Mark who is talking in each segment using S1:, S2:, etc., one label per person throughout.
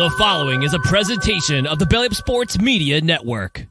S1: The following is a presentation of the Belly Up Sports Media Network.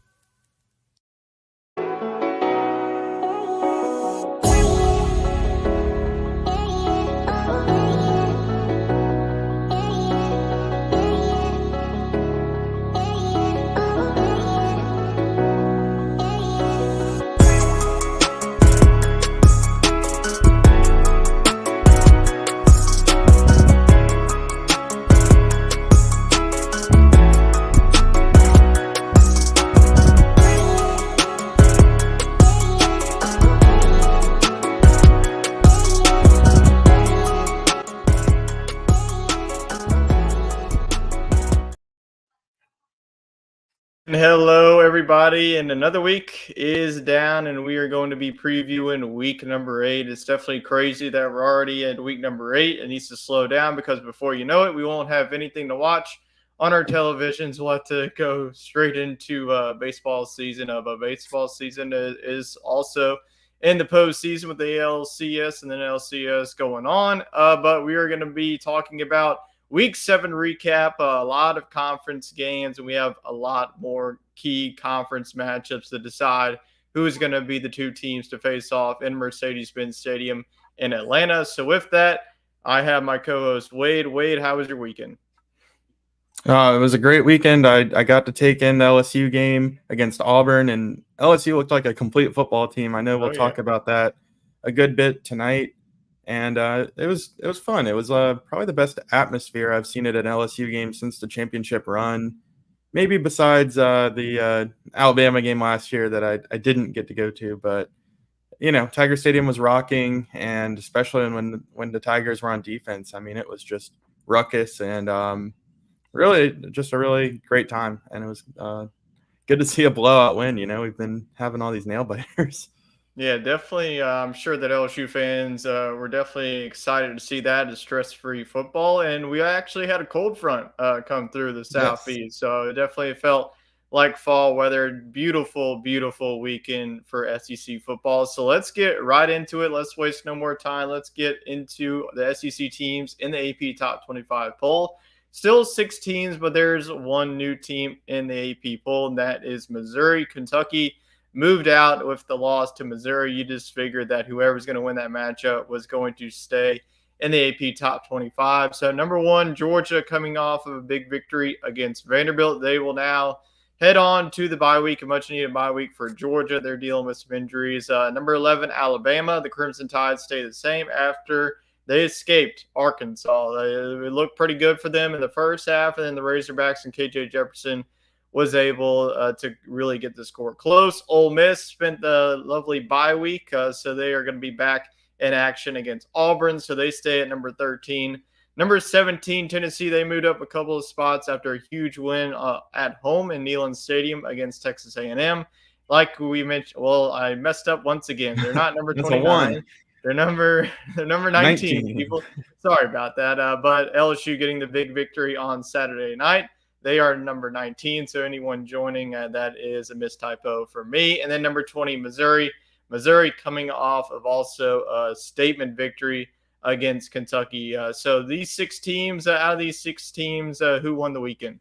S2: Hello, everybody, and another week is down, and we are going to be previewing week number 8. It's definitely crazy that we're already at week number 8. It needs to slow down because before you know it, we won't have anything to watch on our televisions. We'll have to go straight into baseball season. Baseball season is also in the postseason with the ALCS and then LCS going on. But we are going to be talking about Week 7 recap, a lot of conference games, and we have a lot more key conference matchups to decide who is going to be the two teams to face off in Mercedes-Benz Stadium in Atlanta. So with that, I have my co-host Wade. Wade, how was your weekend?
S3: It was a great weekend. I got to take in the LSU game against Auburn, and LSU looked like a complete football team. I know we'll talk about that a good bit tonight. And it was fun. It was probably the best atmosphere I've seen at an LSU game since the championship run. Maybe besides the Alabama game last year that I didn't get to go to. But, you know, Tiger Stadium was rocking, and especially when the Tigers were on defense. I mean, it was just ruckus and really just a really great time. And it was good to see a blowout win. You know, we've been having all these nail biters.
S2: Yeah, definitely. I'm sure that LSU fans were definitely excited to see that as stress-free football. And we actually had a cold front come through the southeast. So it definitely felt like fall weather. Beautiful, beautiful weekend for SEC football. So let's get right into it. Let's waste no more time. Let's get into the SEC teams in the AP Top 25 poll. Still 6 teams, but there's one new team in the AP poll, and that is Missouri. Kentucky moved out with the loss to Missouri. You just figured that whoever's going to win that matchup was going to stay in the AP Top 25. So number 1, Georgia, coming off of a big victory against Vanderbilt. They will now head on to the bye week, a much-needed bye week for Georgia. They're dealing with some injuries. Number 11, Alabama. The Crimson Tide stay the same after they escaped Arkansas. It looked pretty good for them in the first half, and then the Razorbacks and KJ Jefferson was able to really get the score close. Ole Miss spent the lovely bye week, so they are going to be back in action against Auburn, so they stay at number 13. Number 17, Tennessee, they moved up a couple of spots after a huge win at home in Neyland Stadium against Texas A&M. Like we mentioned, well, I messed up once again. They're not number 29. They're number 19. People, sorry about that. But LSU getting the big victory on Saturday night. They are number 19, so anyone joining, that is a mistypo for me. And then number 20, Missouri. Missouri coming off of also a statement victory against Kentucky. So these 6 teams, out of these 6 teams, who won the weekend?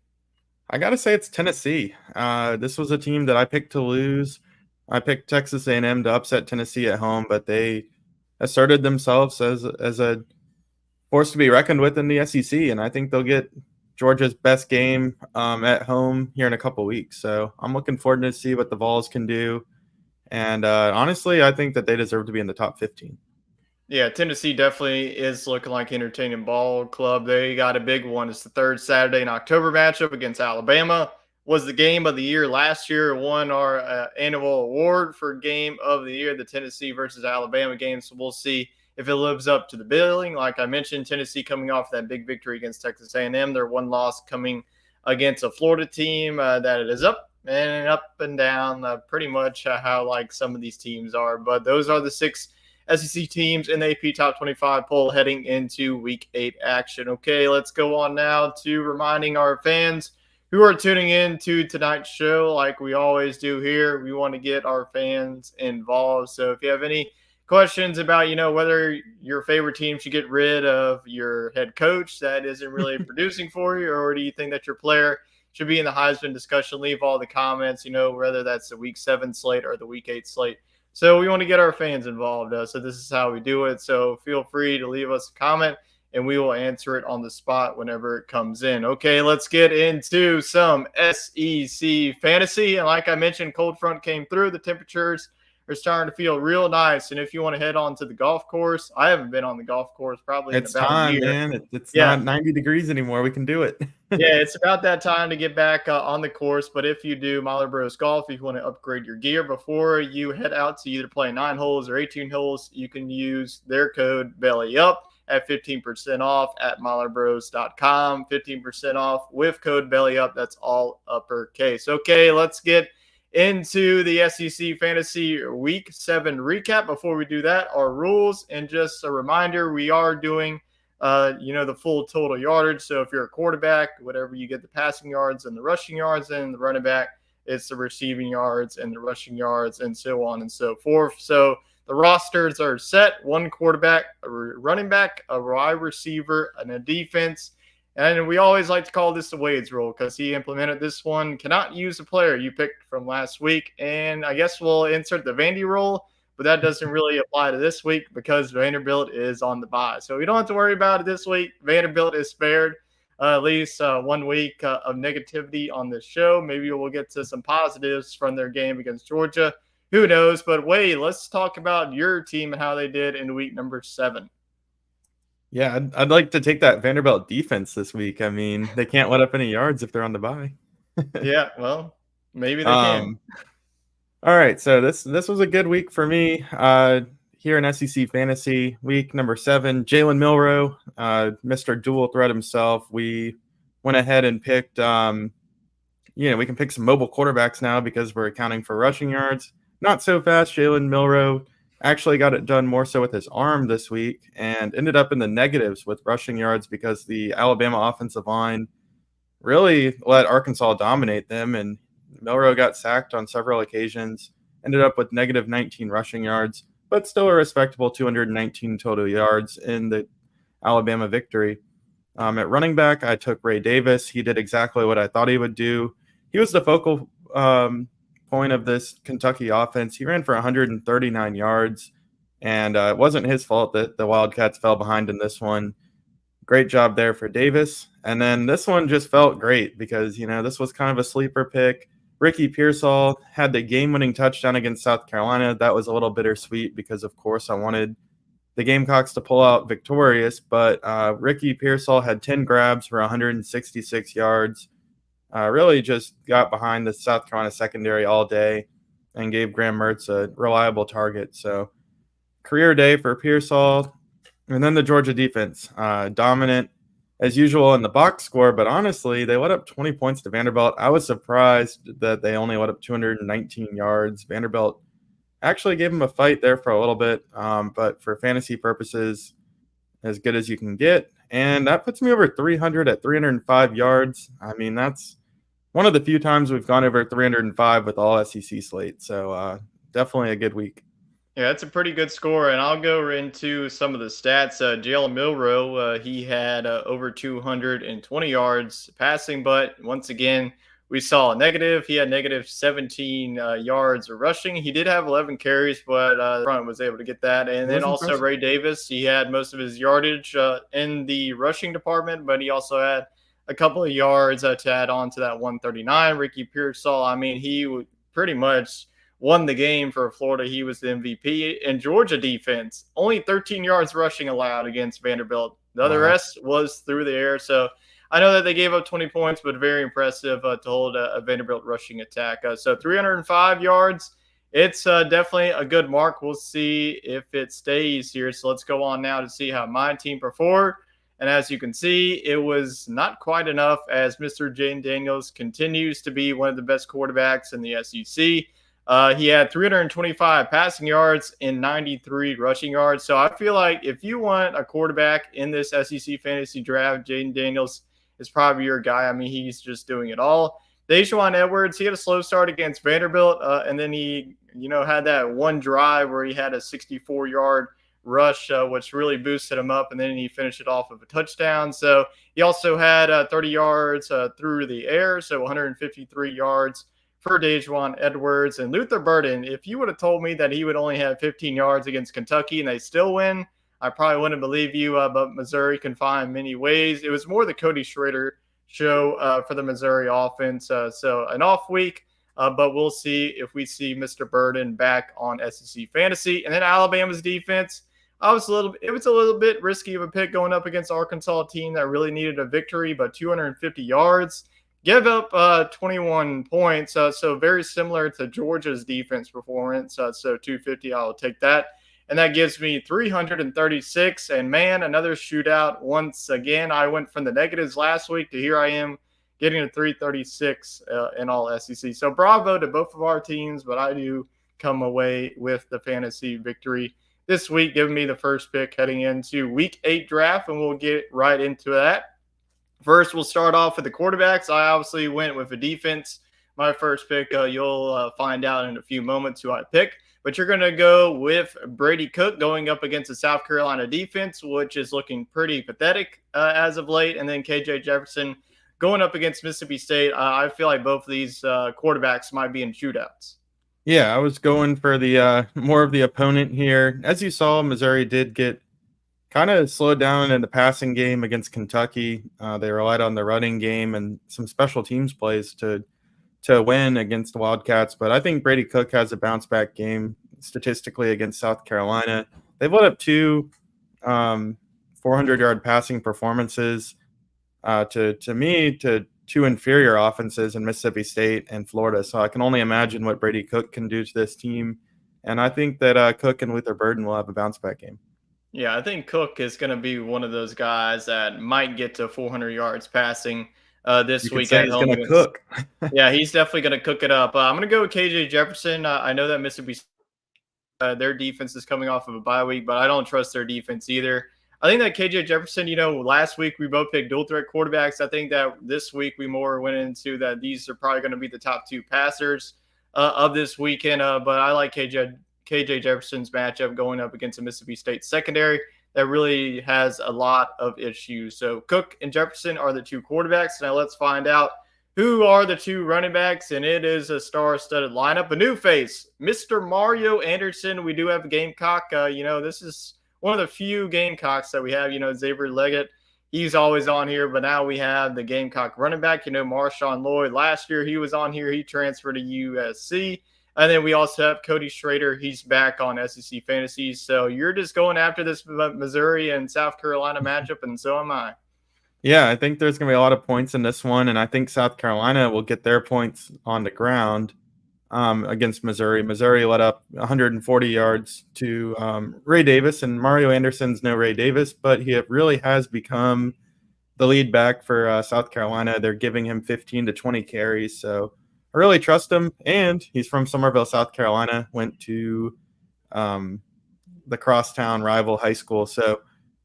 S3: I got to say it's Tennessee. This was a team that I picked to lose. I picked Texas A&M to upset Tennessee at home, but they asserted themselves as a force to be reckoned with in the SEC, and I think they'll get Georgia's best game at home here in a couple weeks. So I'm looking forward to see what the Vols can do. And honestly, I think that they deserve to be in the top 15.
S2: Yeah, Tennessee definitely is looking like entertaining ball club. They got a big one. It's the third Saturday in October matchup against Alabama. Was the game of the year last year. Won our annual award for game of the year, the Tennessee versus Alabama game. So we'll see if it lives up to the billing. Like I mentioned, Tennessee coming off that big victory against Texas A&M. Their one loss coming against a Florida team that it is up and down, pretty much how like some of these teams are. But those are the 6 SEC teams in the AP Top 25 poll heading into Week 8 action. Okay, let's go on now to reminding our fans who are tuning in to tonight's show like we always do here. We want to get our fans involved. So if you have any questions about, whether your favorite team should get rid of your head coach that isn't really producing for you, or do you think that your player should be in the Heisman discussion? Leave all the comments, whether that's the week 7 slate or the week 8 slate. So we want to get our fans involved. So this is how we do it. So feel free to leave us a comment and we will answer it on the spot whenever it comes in. Okay, let's get into some SEC fantasy. And like I mentioned, cold front came through. The temperatures are starting to feel real nice. And if you want to head on to the golf course, I haven't been on the golf course probably in about a year.
S3: Man. It's not 90 degrees anymore. We can do it.
S2: Yeah, it's about that time to get back on the course. But if you do Miler Bros Golf, if you want to upgrade your gear before you head out to either play 9 holes or 18 holes, you can use their code BELLYUP at 15% off at milerbros.com. 15% off with code BELLYUP. That's all uppercase. Okay, let's get into the SEC Fantasy Week 7 recap. Before we do that, our rules, and just a reminder, we are doing the full total yardage. So if you're a quarterback, whatever you get the passing yards and the rushing yards, and the running back, it's the receiving yards and the rushing yards, and so on and so forth. So the rosters are set: 1 quarterback, a running back, a wide receiver, and a defense. And we always like to call this the Wade's rule because he implemented this one. Cannot use a player you picked from last week. And I guess we'll insert the Vandy rule, but that doesn't really apply to this week because Vanderbilt is on the bye. So we don't have to worry about it this week. Vanderbilt is spared at least 1 week of negativity on this show. Maybe we'll get to some positives from their game against Georgia. Who knows? But Wade, let's talk about your team and how they did in week number 7.
S3: Yeah, I'd like to take that Vanderbilt defense this week. I mean, they can't let up any yards if they're on the bye.
S2: Yeah, well, maybe they can.
S3: All right, so this was a good week for me here in SEC Fantasy. Week number 7, Jalen Milroe, Mr. Dual Threat himself. We went ahead and picked, we can pick some mobile quarterbacks now because we're accounting for rushing yards. Not so fast. Jalen Milroe actually got it done more so with his arm this week and ended up in the negatives with rushing yards because the Alabama offensive line really let Arkansas dominate them, and Milroe got sacked on several occasions, ended up with negative 19 rushing yards, but still a respectable 219 total yards in the Alabama victory. At running back, I took Ray Davis. He did exactly what I thought he would do. He was the focal point of this Kentucky offense. He ran for 139 yards, and it wasn't his fault that the Wildcats fell behind in this one. Great job there for Davis. And then this one just felt great because, this was kind of a sleeper pick. Ricky Pearsall had the game-winning touchdown against South Carolina. That was a little bittersweet because, of course, I wanted the Gamecocks to pull out victorious, but Ricky Pearsall had 10 grabs for 166 yards. Really just got behind the South Carolina secondary all day and gave Graham Mertz a reliable target. So career day for Pearsall. And then the Georgia defense, dominant as usual in the box score, but honestly, they let up 20 points to Vanderbilt. I was surprised that they only let up 219 yards. Vanderbilt actually gave them a fight there for a little bit, but for fantasy purposes, as good as you can get. And that puts me over 300 at 305 yards. I mean, that's one of the few times we've gone over 305 with all SEC slates. So definitely a good week.
S2: Yeah, that's a pretty good score, and I'll go into some of the stats. Jalen Milroe, he had over 220 yards passing, but once again, we saw a negative. He had negative 17 yards rushing. He did have 11 carries, but the front was able to get that. And then also impressive. Ray Davis, he had most of his yardage in the rushing department, but he also had a couple of yards to add on to that 139. Ricky Pearsall, I mean, he pretty much won the game for Florida. He was the MVP. And Georgia defense, only 13 yards rushing allowed against Vanderbilt. The other rest was through the air. So I know that they gave up 20 points, but very impressive to hold a Vanderbilt rushing attack. So 305 yards, it's definitely a good mark. We'll see if it stays here. So let's go on now to see how my team performed. And as you can see, it was not quite enough as Mr. Jane Daniels continues to be one of the best quarterbacks in the SEC. He had 325 passing yards and 93 rushing yards. So I feel like if you want a quarterback in this SEC fantasy draft, Jaden Daniels is probably your guy. I mean, he's just doing it all. Dajuan Edwards, he had a slow start against Vanderbilt, and then he, had that one drive where he had a 64-yard rush, which really boosted him up, and then he finished it off of a touchdown. So he also had 30 yards through the air, so 153 yards for Dajuan Edwards. And Luther Burden, if you would have told me that he would only have 15 yards against Kentucky and they still win, I probably wouldn't believe you, but Missouri can find many ways. It was more the Cody Schrader show for the Missouri offense. So an off week, but we'll see if we see Mr. Burden back on SEC Fantasy. And then Alabama's defense, it was a little bit risky of a pick going up against Arkansas, team that really needed a victory, but 250 yards, give up 21 points. So very similar to Georgia's defense performance. So 250, I'll take that. And that gives me 336. And man, another shootout. Once again, I went from the negatives last week to here I am getting a 336 in all SEC. So bravo to both of our teams, but I do come away with the fantasy victory this week, giving me the first pick heading into week 8 draft, and we'll get right into that. First, we'll start off with the quarterbacks. I obviously went with a defense. My first pick, you'll find out in a few moments who I pick. But you're going to go with Brady Cook going up against the South Carolina defense, which is looking pretty pathetic as of late. And then KJ Jefferson going up against Mississippi State. I feel like both of these quarterbacks might be in shootouts.
S3: Yeah, I was going for the more of the opponent here. As you saw, Missouri did get kind of slowed down in the passing game against Kentucky. They relied on the running game and some special teams plays to win against the Wildcats. But I think Brady Cook has a bounce back game statistically against South Carolina. They've led up two 400-yard passing performances to two inferior offenses in Mississippi State and Florida. So I can only imagine what Brady Cook can do to this team. And I think that Cook and Luther Burden will have a bounce back game.
S2: Yeah, I think Cook is going to be one of those guys that might get to 400 yards passing this week at home.
S3: He's going to cook.
S2: Yeah, he's definitely going to cook it up. I'm going to go with KJ Jefferson. I know that Mississippi their defense is coming off of a bye week, but I don't trust their defense either. I think that KJ Jefferson, last week we both picked dual threat quarterbacks. I think that this week we more went into that these are probably going to be the top two passers of this weekend. But I like KJ Jefferson's matchup going up against a Mississippi State secondary that really has a lot of issues. So Cook and Jefferson are the two quarterbacks. Now let's find out who are the two running backs, and it is a star-studded lineup. A new face, Mr. Mario Anderson. We do have a Gamecock. This is one of the few Gamecocks that we have. Xavier Leggett, he's always on here, but now we have the Gamecock running back. Marshawn Lloyd, last year he was on here. He transferred to USC. And then we also have Cody Schrader. He's back on SEC Fantasy. So you're just going after this Missouri and South Carolina matchup, and so am I.
S3: Yeah, I think there's going to be a lot of points in this one, and I think South Carolina will get their points on the ground against Missouri. Missouri let up 140 yards to Ray Davis, and Mario Anderson's no Ray Davis, but he really has become the lead back for South Carolina. They're giving him 15 to 20 carries, so I really trust him, and he's from Summerville, South Carolina, went to the crosstown rival high school. So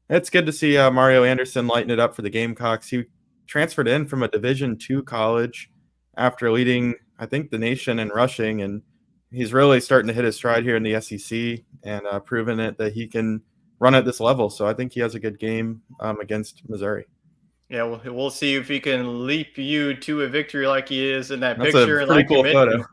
S3: it's good to see Mario Anderson lighten it up for the Gamecocks. He transferred in from a Division II college after leading, I think, the nation in rushing, and he's really starting to hit his stride here in the SEC and proven it that he can run at this level. So I think he has a good game against Missouri.
S2: Yeah, we'll see if he can leap you to a victory like he is in that
S3: That's
S2: picture.
S3: a pretty cool photo.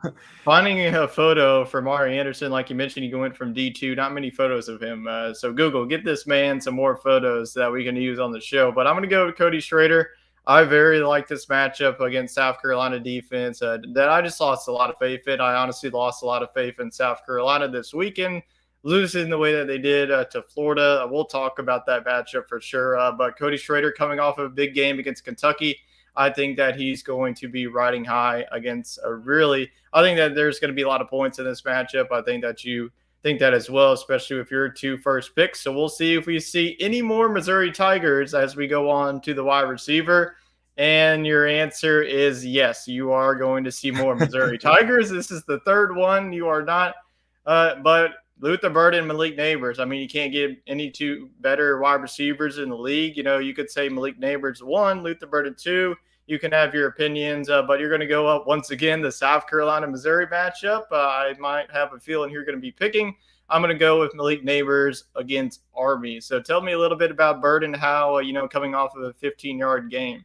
S2: Finding a photo for Mario Anderson, like you mentioned, he went from D2. Not many photos of him. So Google, get this man some more photos that we can use on the show. But I'm going to go with Cody Schrader. I very like this matchup against South Carolina defense that I just lost a lot of faith in. I honestly lost a lot of faith in South Carolina this weekend, losing the way that they did to Florida. We'll talk about that matchup for sure. But Cody Schrader coming off of a big game against Kentucky, I think that he's going to be riding high against I think that there's going to be a lot of points in this matchup. I think that you think that as well, especially if you're two first picks. So we'll see if we see any more Missouri Tigers as we go on to the wide receiver. And your answer is yes, you are going to see more Missouri Tigers. This is the third one. You are not. But Luther Burden, Malik Neighbors. I mean, you can't get any two better wide receivers in the league. You could say Malik Neighbors 1, Luther Burden 2. You can have your opinions, but you're going to go up once again the South Carolina-Missouri matchup. I might have a feeling you're going to be picking. I'm going to go with Malik Neighbors against Army. So tell me a little bit about Burden, how, coming off of a 15-yard game.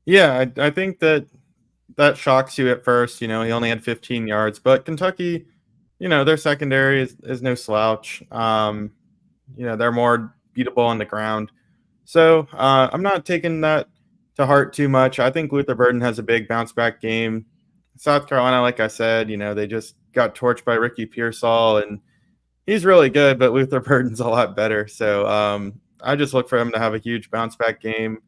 S3: Yeah, I think that shocks you at first. He only had 15 yards, but Kentucky, their secondary is no slouch. They're more beatable on the ground. So I'm not taking that to heart too much. I think Luther Burden has a big bounce back game. South Carolina, like I said, they just got torched by Ricky Pearsall, and he's really good, but Luther Burden's a lot better. So I just look for him to have a huge bounce back game.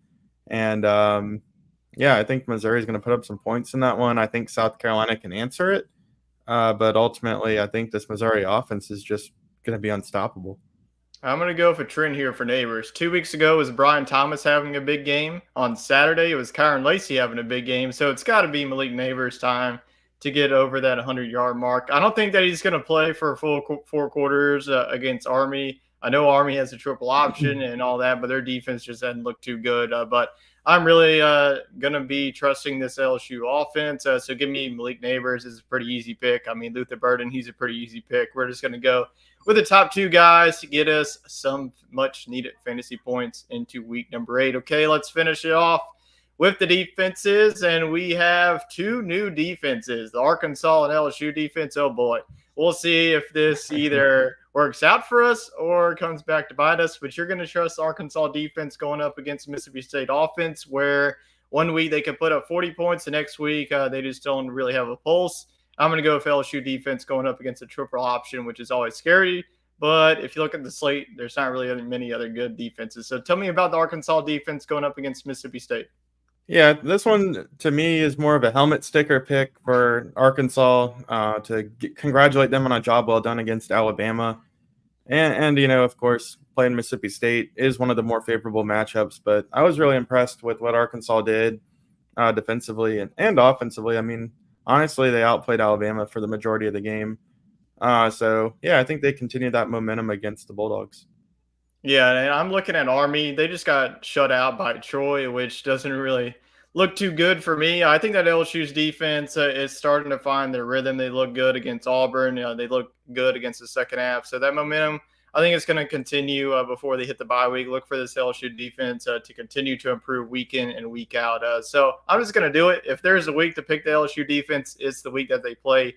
S3: And I think Missouri is going to put up some points in that one. I think South Carolina can answer it. But ultimately, I think this Missouri offense is just going to be unstoppable.
S2: I'm going to go for trend here for Neighbors. 2 weeks ago was Brian Thomas having a big game. On Saturday, it was Kyron Lacey having a big game. So it's got to be Malik Neighbors' time to get over that 100-yard mark. I don't think that he's going to play for a full 4 quarters against Army. I know Army has a triple option and all that, but their defense just hasn't looked too good. But I'm really going to be trusting this LSU offense. So give me Malik Neighbors. It's a pretty easy pick. I mean, Luther Burden, he's a pretty easy pick. We're just going to go with the top 2 guys to get us some much needed fantasy points into week number 8. Okay, let's finish it off with the defenses. And we have 2 new defenses, the Arkansas and LSU defense. Oh boy, we'll see if this either works out for us or comes back to bite us. But you're going to trust the Arkansas defense going up against Mississippi State offense, where one week they can put up 40 points, the next week they just don't really have a pulse. I'm going to go with LSU defense going up against a triple option, which is always scary. But if you look at the slate, there's not really many other good defenses. So tell me about the Arkansas defense going up against Mississippi State.
S3: Yeah, this one to me is more of a helmet sticker pick for Arkansas to congratulate them on a job well done against Alabama. And of course, playing Mississippi State is one of the more favorable matchups. But I was really impressed with what Arkansas did defensively and offensively. I mean, honestly, they outplayed Alabama for the majority of the game. I think they continue that momentum against the Bulldogs.
S2: Yeah, and I'm looking at Army. They just got shut out by Troy, which doesn't really look too good for me. I think that LSU's defense is starting to find their rhythm. They look good against Auburn. They look good against the second half. So that momentum, I think it's going to continue before they hit the bye week. Look for this LSU defense to continue to improve week in and week out. So I'm just going to do it. If there's a week to pick the LSU defense, it's the week that they play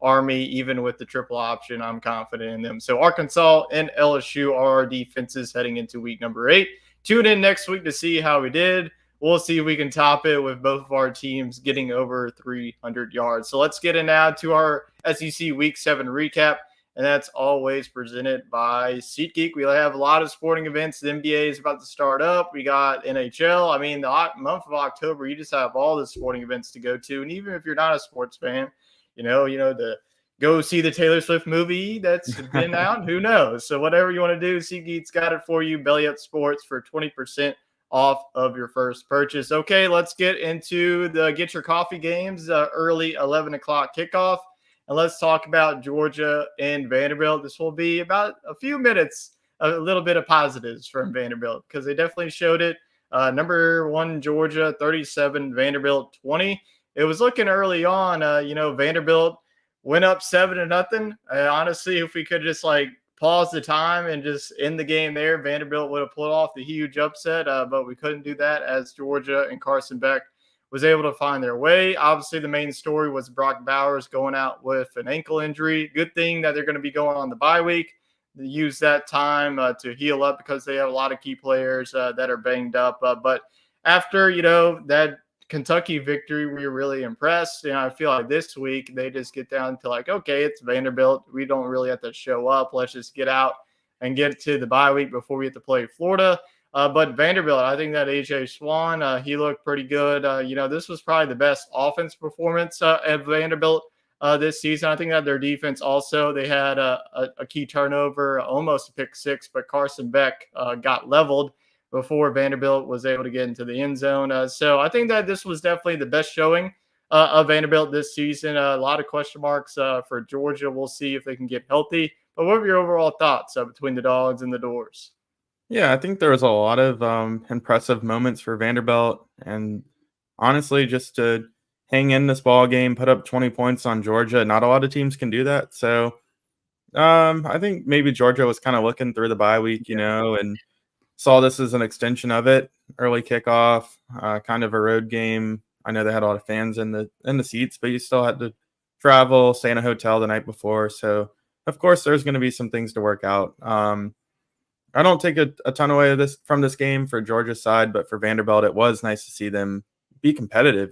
S2: Army. Even with the triple option, I'm confident in them. So Arkansas and LSU are our defenses heading into week number 8. Tune in next week to see how we did. We'll see if we can top it with both of our teams getting over 300 yards. So let's get in now to our SEC Week 7 recap, and that's always presented by SeatGeek. We have a lot of sporting events. The NBA is about to start up. We got NHL. I mean, the month of October, you just have all the sporting events to go to. And even if you're not a sports fan, the go see the Taylor Swift movie that's been out. Who knows? So whatever you want to do, SeatGeek's got it for you. Belly Up Sports for 20% off of your first purchase. Okay, let's get into the Get Your Coffee games, early 11 o'clock kickoff. And let's talk about Georgia and Vanderbilt. This will be about a few minutes, a little bit of positives from Vanderbilt because they definitely showed it. Number 1, Georgia, 37, Vanderbilt, 20. It was looking early on, Vanderbilt went up 7-0. Honestly, if we could just pause the time and just end the game there, Vanderbilt would have pulled off the huge upset, but we couldn't do that as Georgia and Carson Beck was able to find their way. Obviously, the main story was Brock Bowers going out with an ankle injury. Good thing that they're going to be going on the bye week. They use that time to heal up because they have a lot of key players that are banged up. But after, that Kentucky victory, we were really impressed. And I feel like this week they just get down to okay, it's Vanderbilt. We don't really have to show up. Let's just get out and get to the bye week before we have to play Florida. But Vanderbilt, I think that A.J. Swan, he looked pretty good. This was probably the best offense performance at Vanderbilt this season. I think that their defense also, they had a key turnover, almost a pick six, but Carson Beck got leveled before Vanderbilt was able to get into the end zone. So I think that this was definitely the best showing of Vanderbilt this season. A lot of question marks for Georgia. We'll see if they can get healthy. But what are your overall thoughts between the Dogs and the Doors?
S3: Yeah, I think there was a lot of impressive moments for Vanderbilt. And, honestly, just to hang in this ball game, put up 20 points on Georgia. Not a lot of teams can do that. So I think maybe Georgia was kind of looking through the bye week, and saw this as an extension of it. Early kickoff, kind of a road game. I know they had a lot of fans in the seats, but you still had to travel, stay in a hotel the night before. So of course there's going to be some things to work out. I don't take a ton away of this from this game for Georgia's side, but for Vanderbilt, it was nice to see them be competitive,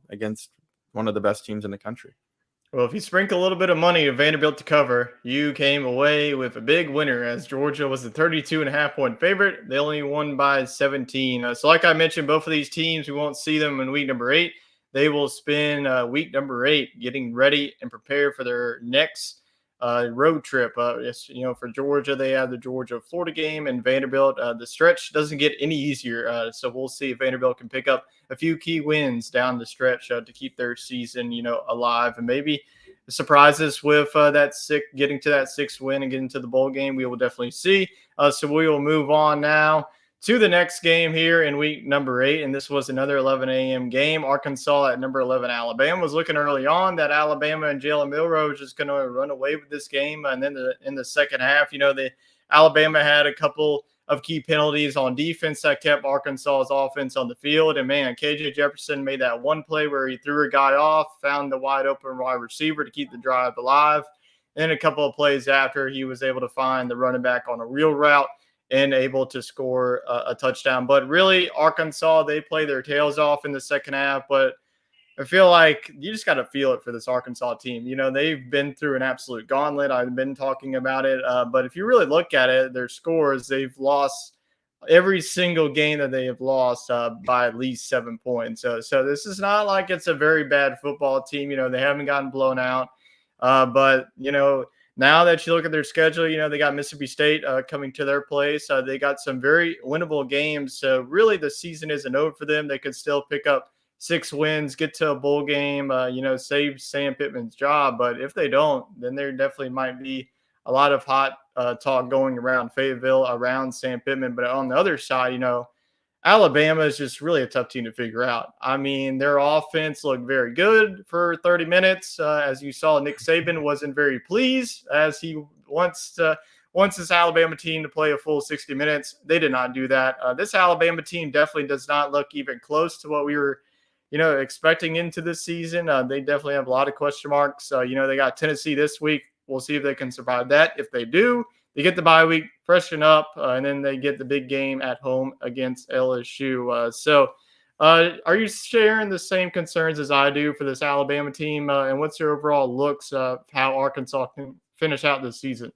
S3: against one of the best teams in the country.
S2: Well, if you sprinkle a little bit of money to Vanderbilt to cover, you came away with a big winner as Georgia was the 32.5 point favorite. They only won by 17. So like I mentioned, both of these teams, we won't see them in week number 8. They will spend week number 8 getting ready and prepared for their next road trip. For Georgia, they have the Georgia-Florida game, and Vanderbilt, the stretch doesn't get any easier. So we'll see if Vanderbilt can pick up a few key wins down the stretch to keep their season, alive, and maybe surprises with getting to that 6th win and getting to the bowl game. We will definitely see. So we will move on now to the next game here in week number 8, and this was another 11 a.m. game. Arkansas at number 11 Alabama was looking early on that Alabama and Jalen Milroe was just going to run away with this game, and then in the second half, the Alabama had a couple of key penalties on defense that kept Arkansas's offense on the field. And man, KJ Jefferson made that one play where he threw a guy off, found the wide open wide receiver to keep the drive alive. And a couple of plays after, he was able to find the running back on a real route and able to score a touchdown. But really, Arkansas, they play their tails off in the second half. But I feel like you just got to feel it for this Arkansas team. They've been through an absolute gauntlet. I've been talking about it. But if you really look at it, their scores, they've lost every single game that they have lost by at least 7 points. So this is not like it's a very bad football team. They haven't gotten blown out. But now that you look at their schedule, they got Mississippi State coming to their place. They got some very winnable games. So really the season isn't over for them. They could still pick up 6 wins, get to a bowl game, save Sam Pittman's job. But if they don't, then there definitely might be a lot of hot talk going around Fayetteville around Sam Pittman. But on the other side, Alabama is just really a tough team to figure out. I mean, their offense looked very good for 30 minutes. As you saw, Nick Saban wasn't very pleased as he wants this Alabama team to play a full 60 minutes. They did not do that. This Alabama team definitely does not look even close to what we were expecting into this season. They definitely have a lot of question marks. They got Tennessee this week. We'll see if they can survive that. If they do, they get the bye week, freshen up, and then they get the big game at home against LSU. Are you sharing the same concerns as I do for this Alabama team? And what's your overall looks of how Arkansas can finish out this season?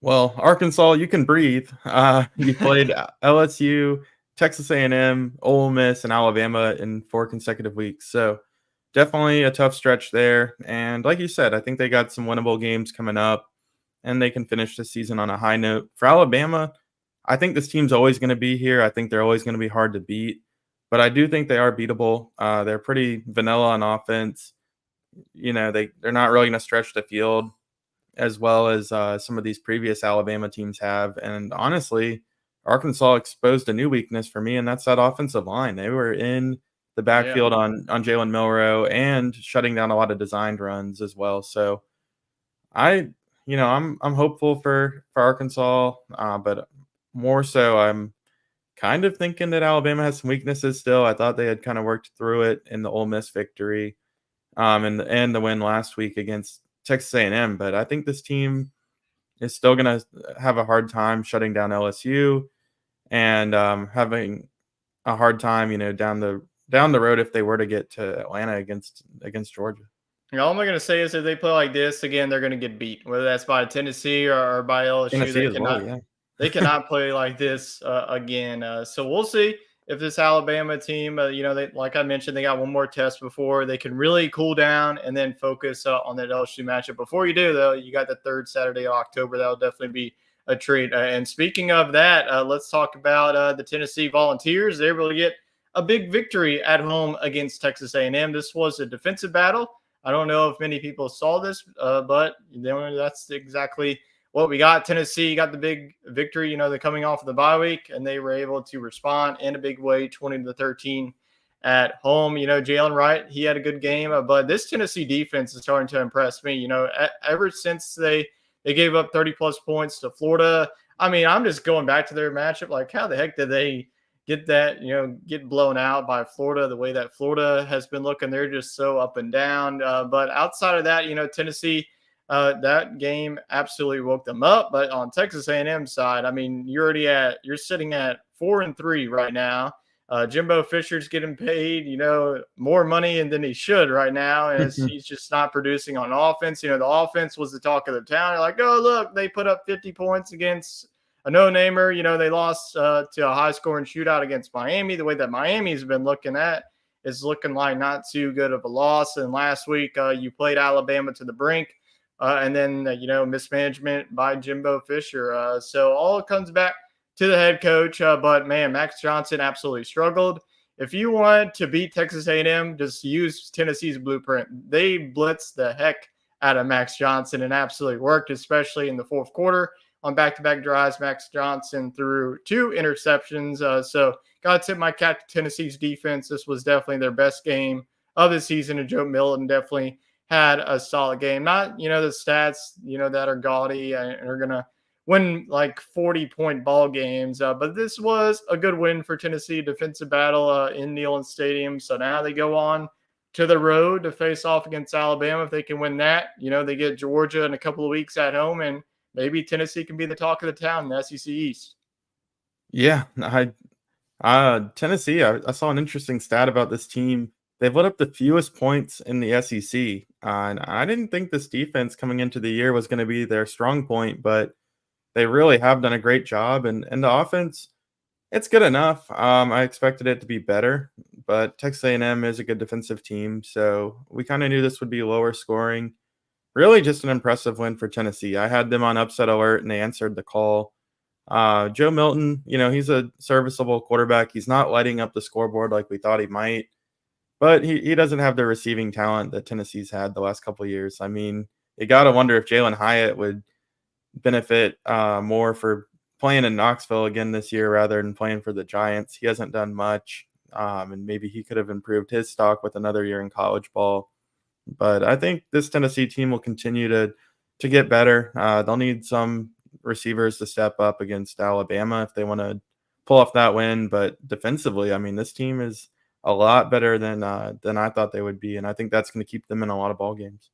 S3: Well, Arkansas, you can breathe. You played LSU, Texas A&M, Ole Miss, and Alabama in 4 consecutive weeks. So definitely a tough stretch there. And like you said, I think they got some winnable games coming up, and they can finish the season on a high note. For Alabama, I think this team's always going to be here. I think they're always going to be hard to beat. But I do think they are beatable. They're pretty vanilla on offense. They're not really going to stretch the field as well as some of these previous Alabama teams have. And honestly, Arkansas exposed a new weakness for me, and that's that offensive line. They were in the backfield on Jalen Milroe and shutting down a lot of designed runs as well. So I'm hopeful for Arkansas, but more so I'm kind of thinking that Alabama has some weaknesses still. I thought they had kind of worked through it in the Ole Miss victory and the win last week against Texas A&M, but I think this team is still going to have a hard time shutting down LSU and having a hard time, down the road if they were to get to Atlanta against Georgia.
S2: All I'm going to say is if they play like this again, they're going to get beat, whether that's by Tennessee or by LSU.
S3: Tennessee
S2: they cannot play like this again. So we'll see if this Alabama team, they, like I mentioned, they got one more test before they can really cool down and then focus on that LSU matchup. Before you do, though, you got the 3rd Saturday of October. That'll definitely be a treat. And speaking of that, let's talk about the Tennessee Volunteers. They really get a big victory at home against Texas A&M. This was a defensive battle. I don't know if many people saw this, but that's exactly what we got. Tennessee got the big victory. They're coming off of the bye week, and they were able to respond in a big way, 20-13 at home. Jalen Wright, he had a good game, but this Tennessee defense is starting to impress me. Ever since they gave up 30+ points to Florida. I mean, I'm just going back to their matchup. Like, how the heck did they get that, get blown out by Florida the way that Florida has been looking? They're just so up and down. But outside of that, Tennessee, that game absolutely woke them up. But on Texas A&M side, I mean, you're sitting at 4-3 right now. Jimbo Fisher's getting paid, more money than he should right now, and he's just not producing on offense. The offense was the talk of the town. They're like, oh, look, they put up 50 points against a no-namer. They lost to a high-scoring shootout against Miami. The way that Miami's been looking at is looking like not too good of a loss. And last week, you played Alabama to the brink, and then mismanagement by Jimbo Fisher. So all comes back to the head coach, but man, Max Johnson absolutely struggled. If you want to beat Texas A&M, just use Tennessee's blueprint. They blitzed the heck out of Max Johnson and absolutely worked, especially in the fourth quarter. On back-to-back drives, Max Johnson threw 2 interceptions. So got to tip my cap to Tennessee's defense. This was definitely their best game of the season, and Joe Milton definitely had a solid game. Not, the stats, that are gaudy and are going to win like 40-point ball games. But this was a good win for Tennessee. Defensive battle in Neyland Stadium. So now they go on to the road to face off against Alabama. If they can win that, they get Georgia in a couple of weeks at home, and maybe Tennessee can be the talk of the town in the SEC East.
S3: Yeah, Tennessee, I saw an interesting stat about this team. They've let up the fewest points in the SEC. And I didn't think this defense coming into the year was going to be their strong point, but they really have done a great job. And the offense, it's good enough. I expected it to be better, but Texas A&M is a good defensive team. So we kind of knew this would be lower scoring. Really just an impressive win for Tennessee. I had them on upset alert, and they answered the call. Joe Milton, he's a serviceable quarterback. He's not lighting up the scoreboard like we thought he might, but he doesn't have the receiving talent that Tennessee's had the last couple of years. I mean, you got to wonder if Jalen Hyatt would benefit more for playing in Knoxville again this year rather than playing for the Giants. He hasn't done much, and maybe he could have improved his stock with another year in college ball. But I think this Tennessee team will continue to get better. They'll need some receivers to step up against Alabama if they want to pull off that win. But defensively, I mean, this team is a lot better than I thought they would be, and I think that's going to keep them in a lot of ball games.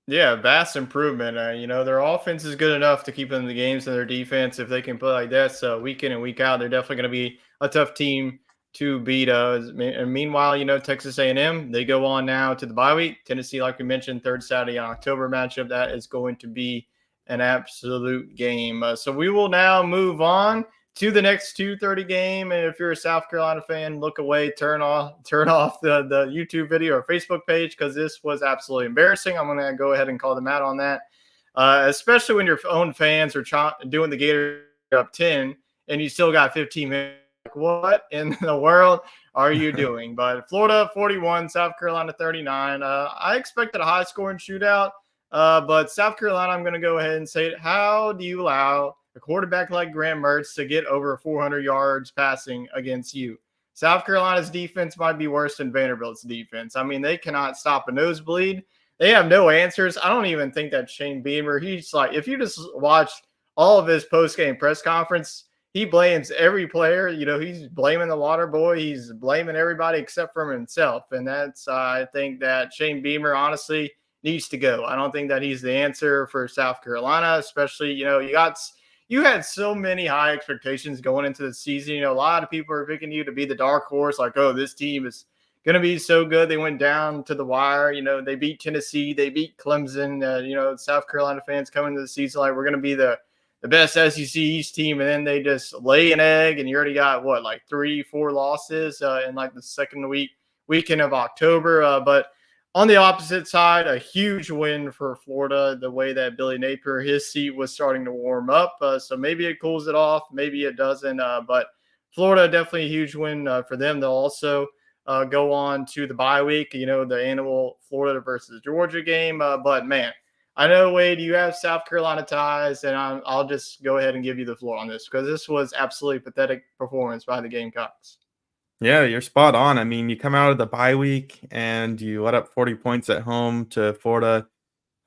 S2: Yeah, vast improvement. Their offense is good enough to keep them in the games, and their defense, if they can play like that, so week in and week out, they're definitely going to be a tough team to beat. And meanwhile, Texas A&M, they go on now to the bye week. Tennessee, like we mentioned, third Saturday in October matchup. That is going to be an absolute game. So we will now move on to the next 2:30 game. And if you're a South Carolina fan, look away, turn off the YouTube video or Facebook page, because this was absolutely embarrassing. I'm going to go ahead and call them out on that, especially when your own fans are doing the Gator up 10 and you still got 15 minutes. Like, what in the world are you doing? But Florida 41, South Carolina 39. I expected a high scoring shootout, but South Carolina, I'm going to go ahead and say it. How do you allow a quarterback like Graham Mertz to get over 400 yards passing against you? South Carolina's defense might be worse than Vanderbilt's defense. I mean, they cannot stop a nosebleed. They have no answers. I don't even think that Shane Beamer, he's like, if you just watch all of his post-game press conference, he blames every player. He's blaming the water boy. He's blaming everybody except for himself. And that's, I think that Shane Beamer honestly needs to go. I don't think that he's the answer for South Carolina, especially, you had so many high expectations going into the season. A lot of people are picking you to be the dark horse, like, oh, this team is going to be so good. They went down to the wire. They beat Tennessee. They beat Clemson. South Carolina fans coming into the season like, we're going to be the best SEC East team, and then they just lay an egg, and you already got, 3-4 losses in like the second weekend of October. But on the opposite side, a huge win for Florida, the way that Billy Napier, his seat was starting to warm up. So maybe it cools it off, maybe it doesn't. But Florida, definitely a huge win for them. They'll also go on to the bye week, the annual Florida versus Georgia game. But, man, I know, Wade, you have South Carolina ties, and I'll just go ahead and give you the floor on this, because this was absolutely pathetic performance by the Gamecocks.
S3: Yeah, you're spot on. I mean, you come out of the bye week and you let up 40 points at home to Florida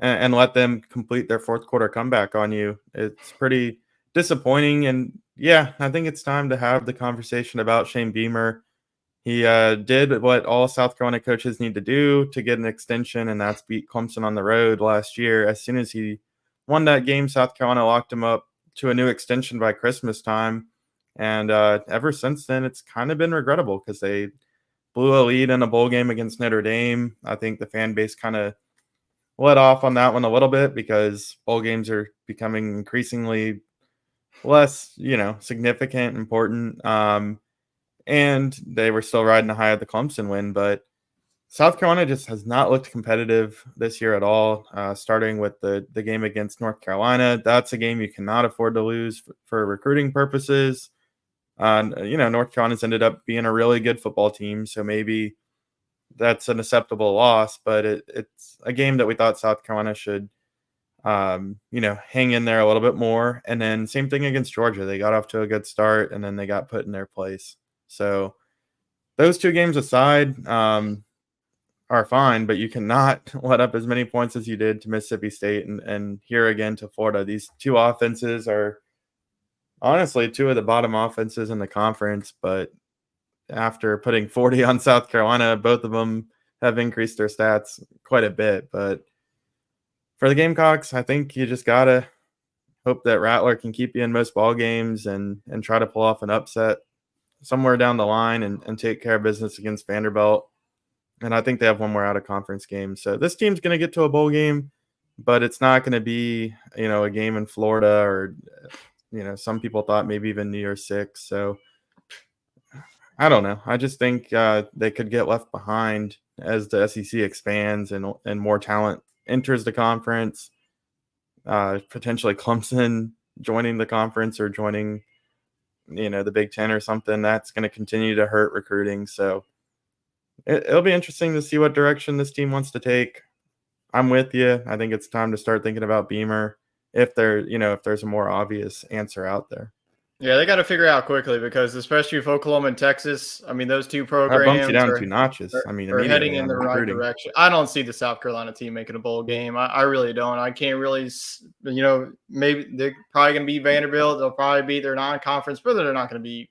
S3: and let them complete their fourth quarter comeback on you. It's pretty disappointing. And yeah, I think it's time to have the conversation about Shane Beamer. He did what all South Carolina coaches need to do to get an extension, and that's beat Clemson on the road last year. As soon as he won that game, South Carolina locked him up to a new extension by Christmas time. And ever since then, it's kind of been regrettable because they blew a lead in a bowl game against Notre Dame. I think the fan base kind of let off on that one a little bit because bowl games are becoming increasingly less, significant, important. And they were still riding the high of the Clemson win, but South Carolina just has not looked competitive this year at all. Starting with the game against North Carolina, that's a game you cannot afford to lose for recruiting purposes. North Carolina's ended up being a really good football team, so maybe that's an acceptable loss. But it's a game that we thought South Carolina should, hang in there a little bit more. And then same thing against Georgia. They got off to a good start, and then they got put in their place. So those two games aside, are fine, but you cannot let up as many points as you did to Mississippi State and here again to Florida. These two offenses are honestly two of the bottom offenses in the conference, but after putting 40 on South Carolina, both of them have increased their stats quite a bit. But for the Gamecocks, I think you just got to hope that Rattler can keep you in most ball games and try to pull off an upset somewhere down the line and take care of business against Vanderbilt. And I think they have one more out of conference game. So this team's going to get to a bowl game, but it's not going to be, a game in Florida or, some people thought maybe even New Year's Six. So I don't know. I just think they could get left behind as the SEC expands and more talent enters the conference. Potentially Clemson joining the conference or joining, the Big Ten or something. That's going to continue to hurt recruiting. So it'll be interesting to see what direction this team wants to take. I'm with you. I think it's time to start thinking about Beamer if there's a more obvious answer out there.
S2: Yeah, they got to figure it out quickly because especially with Oklahoma and Texas, I mean, those two programs
S3: that bumps you down 2 notches.
S2: are heading in the right direction. I don't see the South Carolina team making a bowl game. I really don't. I can't really, maybe they're probably going to beat Vanderbilt. They'll probably beat their non-conference, but they're not going to be,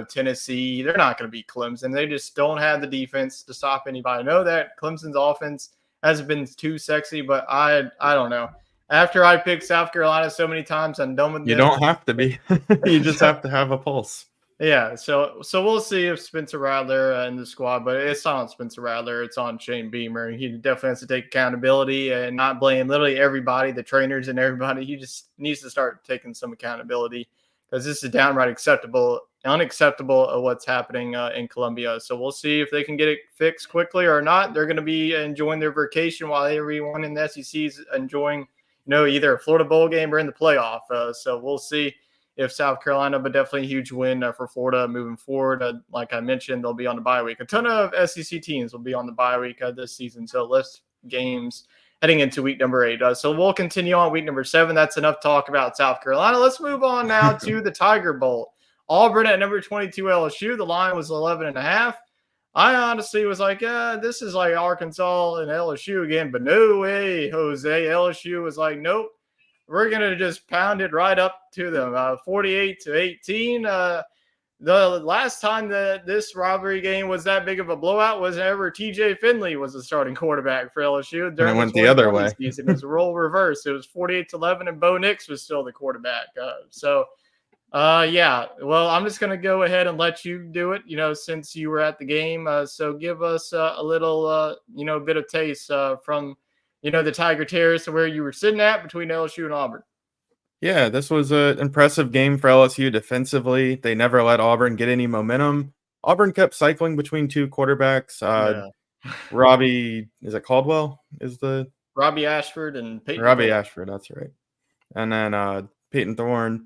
S2: Tennessee. They're not going to beat Clemson. They just don't have the defense to stop anybody. I know that Clemson's offense hasn't been too sexy, but I don't know. After I picked South Carolina so many times, I'm done with them.
S3: You don't have to be. You just have to have a pulse.
S2: Yeah, so we'll see if Spencer Rattler in the squad, but it's not on Spencer Rattler. It's on Shane Beamer. He definitely has to take accountability and not blame literally everybody, the trainers and everybody. He just needs to start taking some accountability because this is downright unacceptable of what's happening in Columbia. So we'll see if they can get it fixed quickly or not. They're going to be enjoying their vacation while everyone in the SEC is enjoying either a Florida bowl game or in the playoff. So we'll see if South Carolina, but definitely a huge win for Florida moving forward. Like I mentioned, they'll be on the bye week. A ton of SEC teams will be on the bye week this season. So less games heading into week number 8. So we'll continue on week number 7. That's enough talk about South Carolina. Let's move on now to the Tiger Bowl. Auburn at number 22 LSU. The line was 11.5. I honestly was like, this is like Arkansas and LSU again, but no way, Jose. LSU was like, nope, we're going to just pound it right up to them, 48-18. The last time that this rivalry game was that big of a blowout was whenever TJ Finley was the starting quarterback for LSU.
S3: During and it went the other way.
S2: Season. It was a role reverse. It was 48-11, and Bo Nix was still the quarterback. Yeah. Well, I'm just going to go ahead and let you do it, since you were at the game. So give us a little, bit of taste from, the Tiger Terrace where you were sitting at between LSU and Auburn.
S3: Yeah, this was an impressive game for LSU defensively. They never let Auburn get any momentum. Auburn kept cycling between two quarterbacks. Robbie, is it Caldwell?
S2: Robbie Ashford and Peyton
S3: Robbie
S2: Thorne.
S3: Ashford, that's right. And then Peyton Thorne.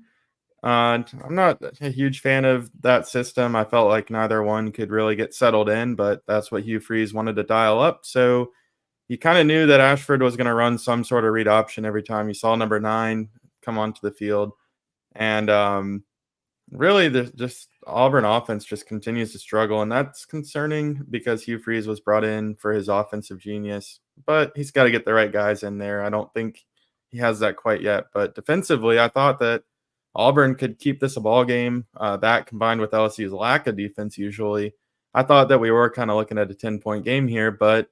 S3: I'm not a huge fan of that system. I felt like neither one could really get settled in, but that's what Hugh Freeze wanted to dial up. So he kind of knew that Ashford was going to run some sort of read option every time he saw number 9 come onto the field. And Really, there's just Auburn offense just continues to struggle, and that's concerning because Hugh Freeze was brought in for his offensive genius, but he's got to get the right guys in there. I don't think he has that quite yet. But defensively, I thought that Auburn could keep this a ball game. That combined with LSU's lack of defense, usually, I thought that we were kind of looking at a 10-point game here. But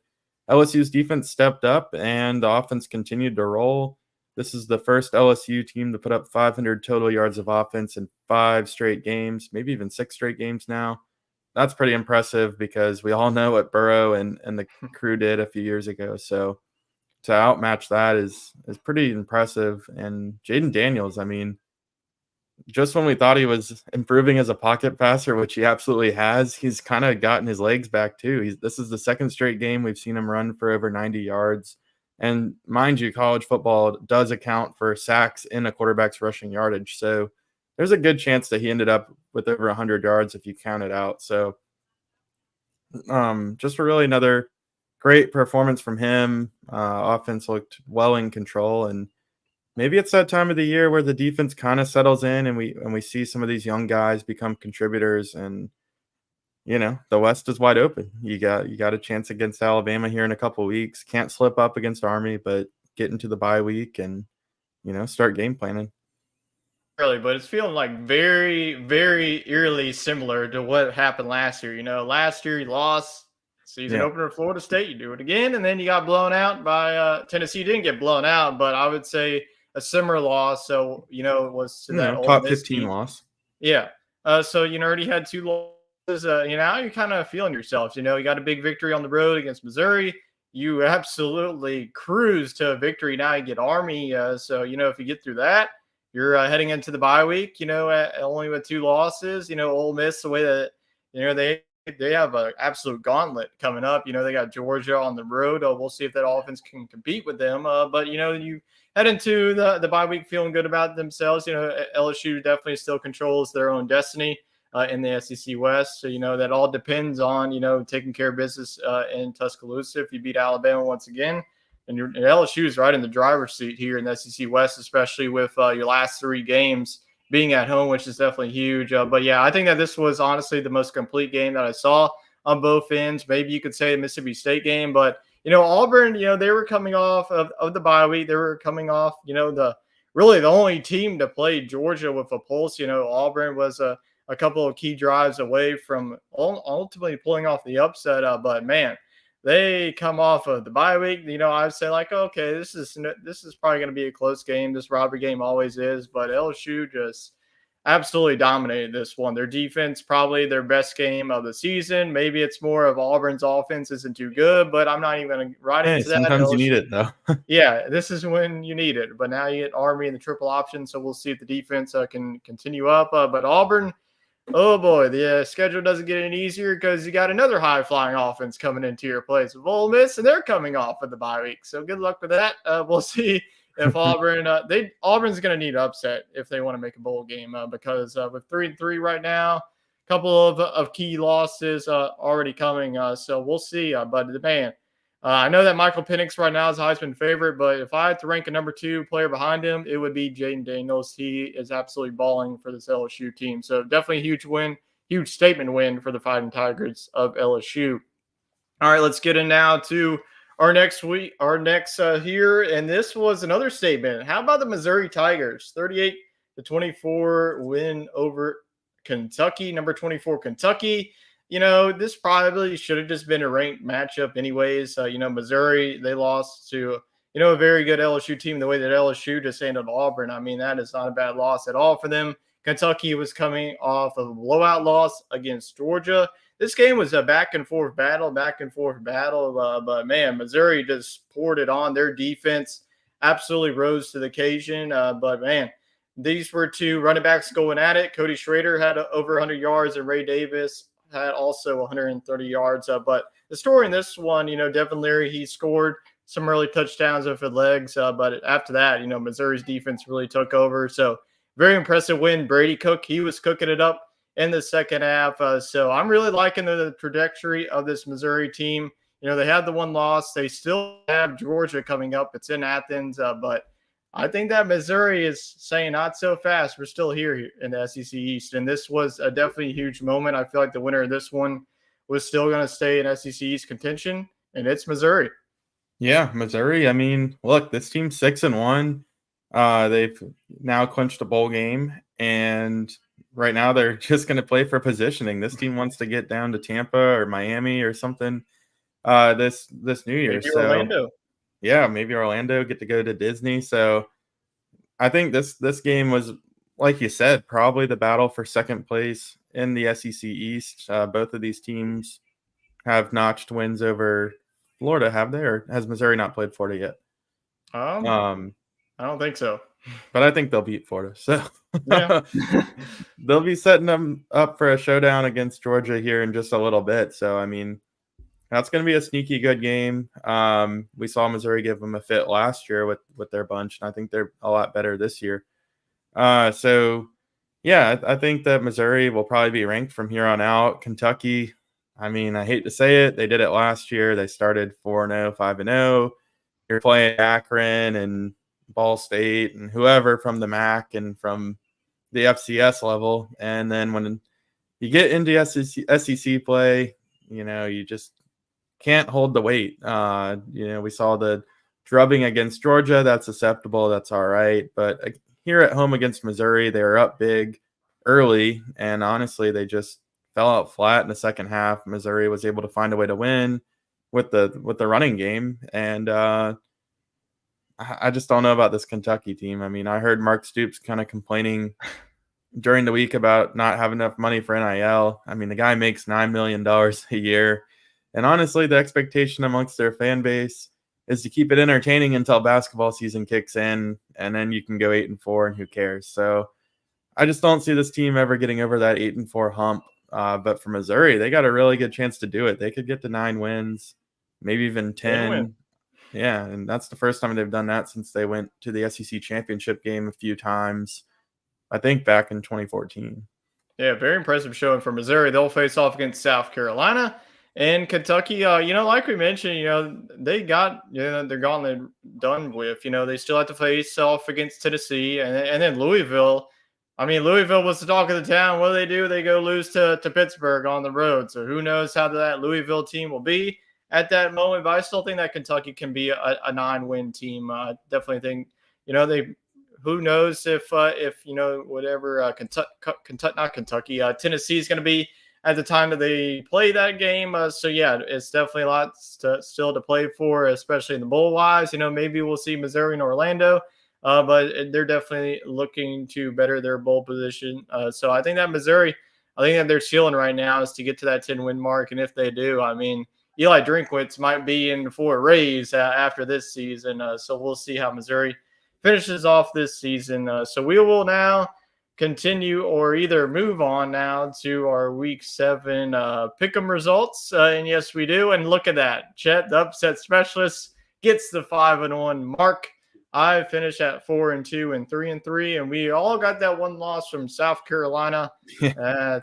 S3: LSU's defense stepped up, and the offense continued to roll. This is the first LSU team to put up 500 total yards of offense in 5 straight games, maybe even 6 straight games now. That's pretty impressive because we all know what Burrow and the crew did a few years ago. So to outmatch that is pretty impressive. And Jaden Daniels, I mean, just when we thought he was improving as a pocket passer, which he absolutely has, he's kind of gotten his legs back too. This is the second straight game we've seen him run for over 90 yards. And mind you, college football does account for sacks in a quarterback's rushing yardage. So there's a good chance that he ended up with over 100 yards if you count it out. So just really another great performance from him. Offense looked well in control, and maybe it's that time of the year where the defense kind of settles in and we see some of these young guys become contributors, and the West is wide open. You got a chance against Alabama here in a couple of weeks. Can't slip up against Army, but get into the bye week and start game planning.
S2: Really, but it's feeling like very, very eerily similar to what happened last year. Last year you lost season opener Florida State. You do it again, and then you got blown out by Tennessee. You didn't get blown out, but I would say a similar loss. So it was to that
S3: top
S2: Ole Miss
S3: 15
S2: team.
S3: loss.
S2: Yeah. So already had 2 losses. Now you're kind of feeling yourself. You got a big victory on the road against Missouri. You absolutely cruise to a victory. Now you get Army. So if you get through that, you're heading into the bye week, only with 2 losses. Ole Miss, the way that, they have an absolute gauntlet coming up. They got Georgia on the road. We'll see if that offense can compete with them. But, you head into the bye week feeling good about themselves. LSU definitely still controls their own destiny in the SEC West. So, that all depends on, taking care of business in Tuscaloosa if you beat Alabama once again. And LSU is right in the driver's seat here in the SEC West, especially with your last 3 games being at home, which is definitely huge. But yeah, I think that this was honestly the most complete game that I saw on both ends. Maybe you could say a Mississippi State game, but Auburn, they were coming off of the bye week. They were coming off, the only team to play Georgia with a pulse. Auburn was a couple of key drives away from ultimately pulling off the upset. But man, they come off of the bye week. I'd say like, okay, this is probably going to be a close game. This robbery game always is, but LSU just absolutely dominated this one. Their defense, probably their best game of the season. Maybe it's more of Auburn's offense isn't too good, but I'm not even going to write into that.
S3: Sometimes you need it though.
S2: Yeah, this is when you need it. But now you get Army in the triple option, so we'll see if the defense can continue up. But Auburn, oh boy, the schedule doesn't get any easier because you got another high-flying offense coming into your place with Ole Miss, and they're coming off of the bye week. So good luck with that. We'll see if Auburn Auburn's going to need upset if they want to make a bowl game because with 3-3 right now, a couple of key losses already coming. So we'll see. But man, I know that Michael Penix right now is a Heisman favorite, but if I had to rank a number 2 player behind him, it would be Jaden Daniels. He is absolutely balling for this LSU team. So definitely a huge win, huge statement win for the Fighting Tigers of LSU. All right, let's get in now to our next here. And this was another statement. How about the Missouri Tigers? 38-24 win over Kentucky, number 24 Kentucky. This probably should have just been a ranked matchup anyways. Missouri, they lost to, a very good LSU team. The way that LSU just handled Auburn, I mean, that is not a bad loss at all for them. Kentucky was coming off of a blowout loss against Georgia. This game was a back and forth battle. But man, Missouri just poured it on. Their defense absolutely rose to the occasion. But man, these were 2 running backs going at it. Cody Schrader had over 100 yards, and Ray Davis had also 130 yards. But the story in this one, Devin Leary, he scored some early touchdowns with his legs. But after that, Missouri's defense really took over. So very impressive win. Brady Cook, he was cooking it up in the second half. So I'm really liking the trajectory of this Missouri team. They had the 1 loss. They still have Georgia coming up. It's in Athens. But I think that Missouri is saying not so fast. We're still here in the SEC East, and this was a definitely a huge moment. I feel like the winner of this one was still going to stay in SEC East contention, and it's Missouri.
S3: Yeah, Missouri. I mean, look, this team's 6-1. They've now clinched a bowl game, and right now they're just going to play for positioning. This team wants to get down to Tampa or Miami or something this new year.
S2: Maybe
S3: So
S2: Orlando.
S3: yeah, maybe Orlando, get to go to Disney. So I think this game was, like you said, probably the battle for second place in the SEC East. Both of these teams have notched wins over Florida, have they? Or has Missouri not played Florida yet?
S2: I don't think so.
S3: But I think they'll beat Florida. So
S2: Yeah.
S3: they'll be setting them up for a showdown against Georgia here in just a little bit. So, I mean, that's going to be a sneaky good game. We saw Missouri give them a fit last year with their bunch, and I think they're a lot better this year. So, yeah, I think that Missouri will probably be ranked from here on out. Kentucky, I mean, I hate to say it, they did it last year. They started 4-0, 5-0. You're playing Akron and Ball State and whoever from the MAC and from the FCS level. And then when you get into SEC play, you just can't hold the weight. We saw the drubbing against Georgia. That's acceptable. That's all right. But here at home against Missouri, they were up big early. And honestly, they just fell out flat in the second half. Missouri was able to find a way to win with the running game. And I just don't know about this Kentucky team. I mean, I heard Mark Stoops kind of complaining during the week about not having enough money for NIL. I mean, the guy makes $9 million a year. And honestly, the expectation amongst their fan base is to keep it entertaining until basketball season kicks in, and then you can go 8-4, and who cares? So I just don't see this team ever getting over that 8-4 hump. But for Missouri, they got a really good chance to do it. They could get to 9 wins, maybe even 10. Yeah, and that's the first time they've done that since they went to the SEC championship game a few times, I think back in 2014.
S2: Yeah, very impressive showing for Missouri. They'll face off against South Carolina and Kentucky. Like we mentioned, they got their gauntlet done with. They still have to face off against Tennessee and then Louisville. I mean, Louisville was the talk of the town. What do? They go lose to Pittsburgh on the road. So who knows how that Louisville team will be at that moment. But I still think that Kentucky can be a 9-win team. Definitely think, they. Who knows if whatever Tennessee is going to be at the time that they play that game. So yeah, it's definitely a lot still to play for, especially in the bowl wise. Maybe we'll see Missouri and Orlando, but they're definitely looking to better their bowl position. So I think that Missouri, I think that their ceiling right now is to get to that 10-win mark, and if they do, I mean, Eli Drinkwitz might be in for a raise after this season. So we'll see how Missouri finishes off this season. So we will now continue or either move on now to our week 7 pick'em results. And yes, we do. And look at that. Chet, the upset specialist, gets the 5-1 mark. I finished at 4-2 and 3-3. And we all got that one loss from South Carolina.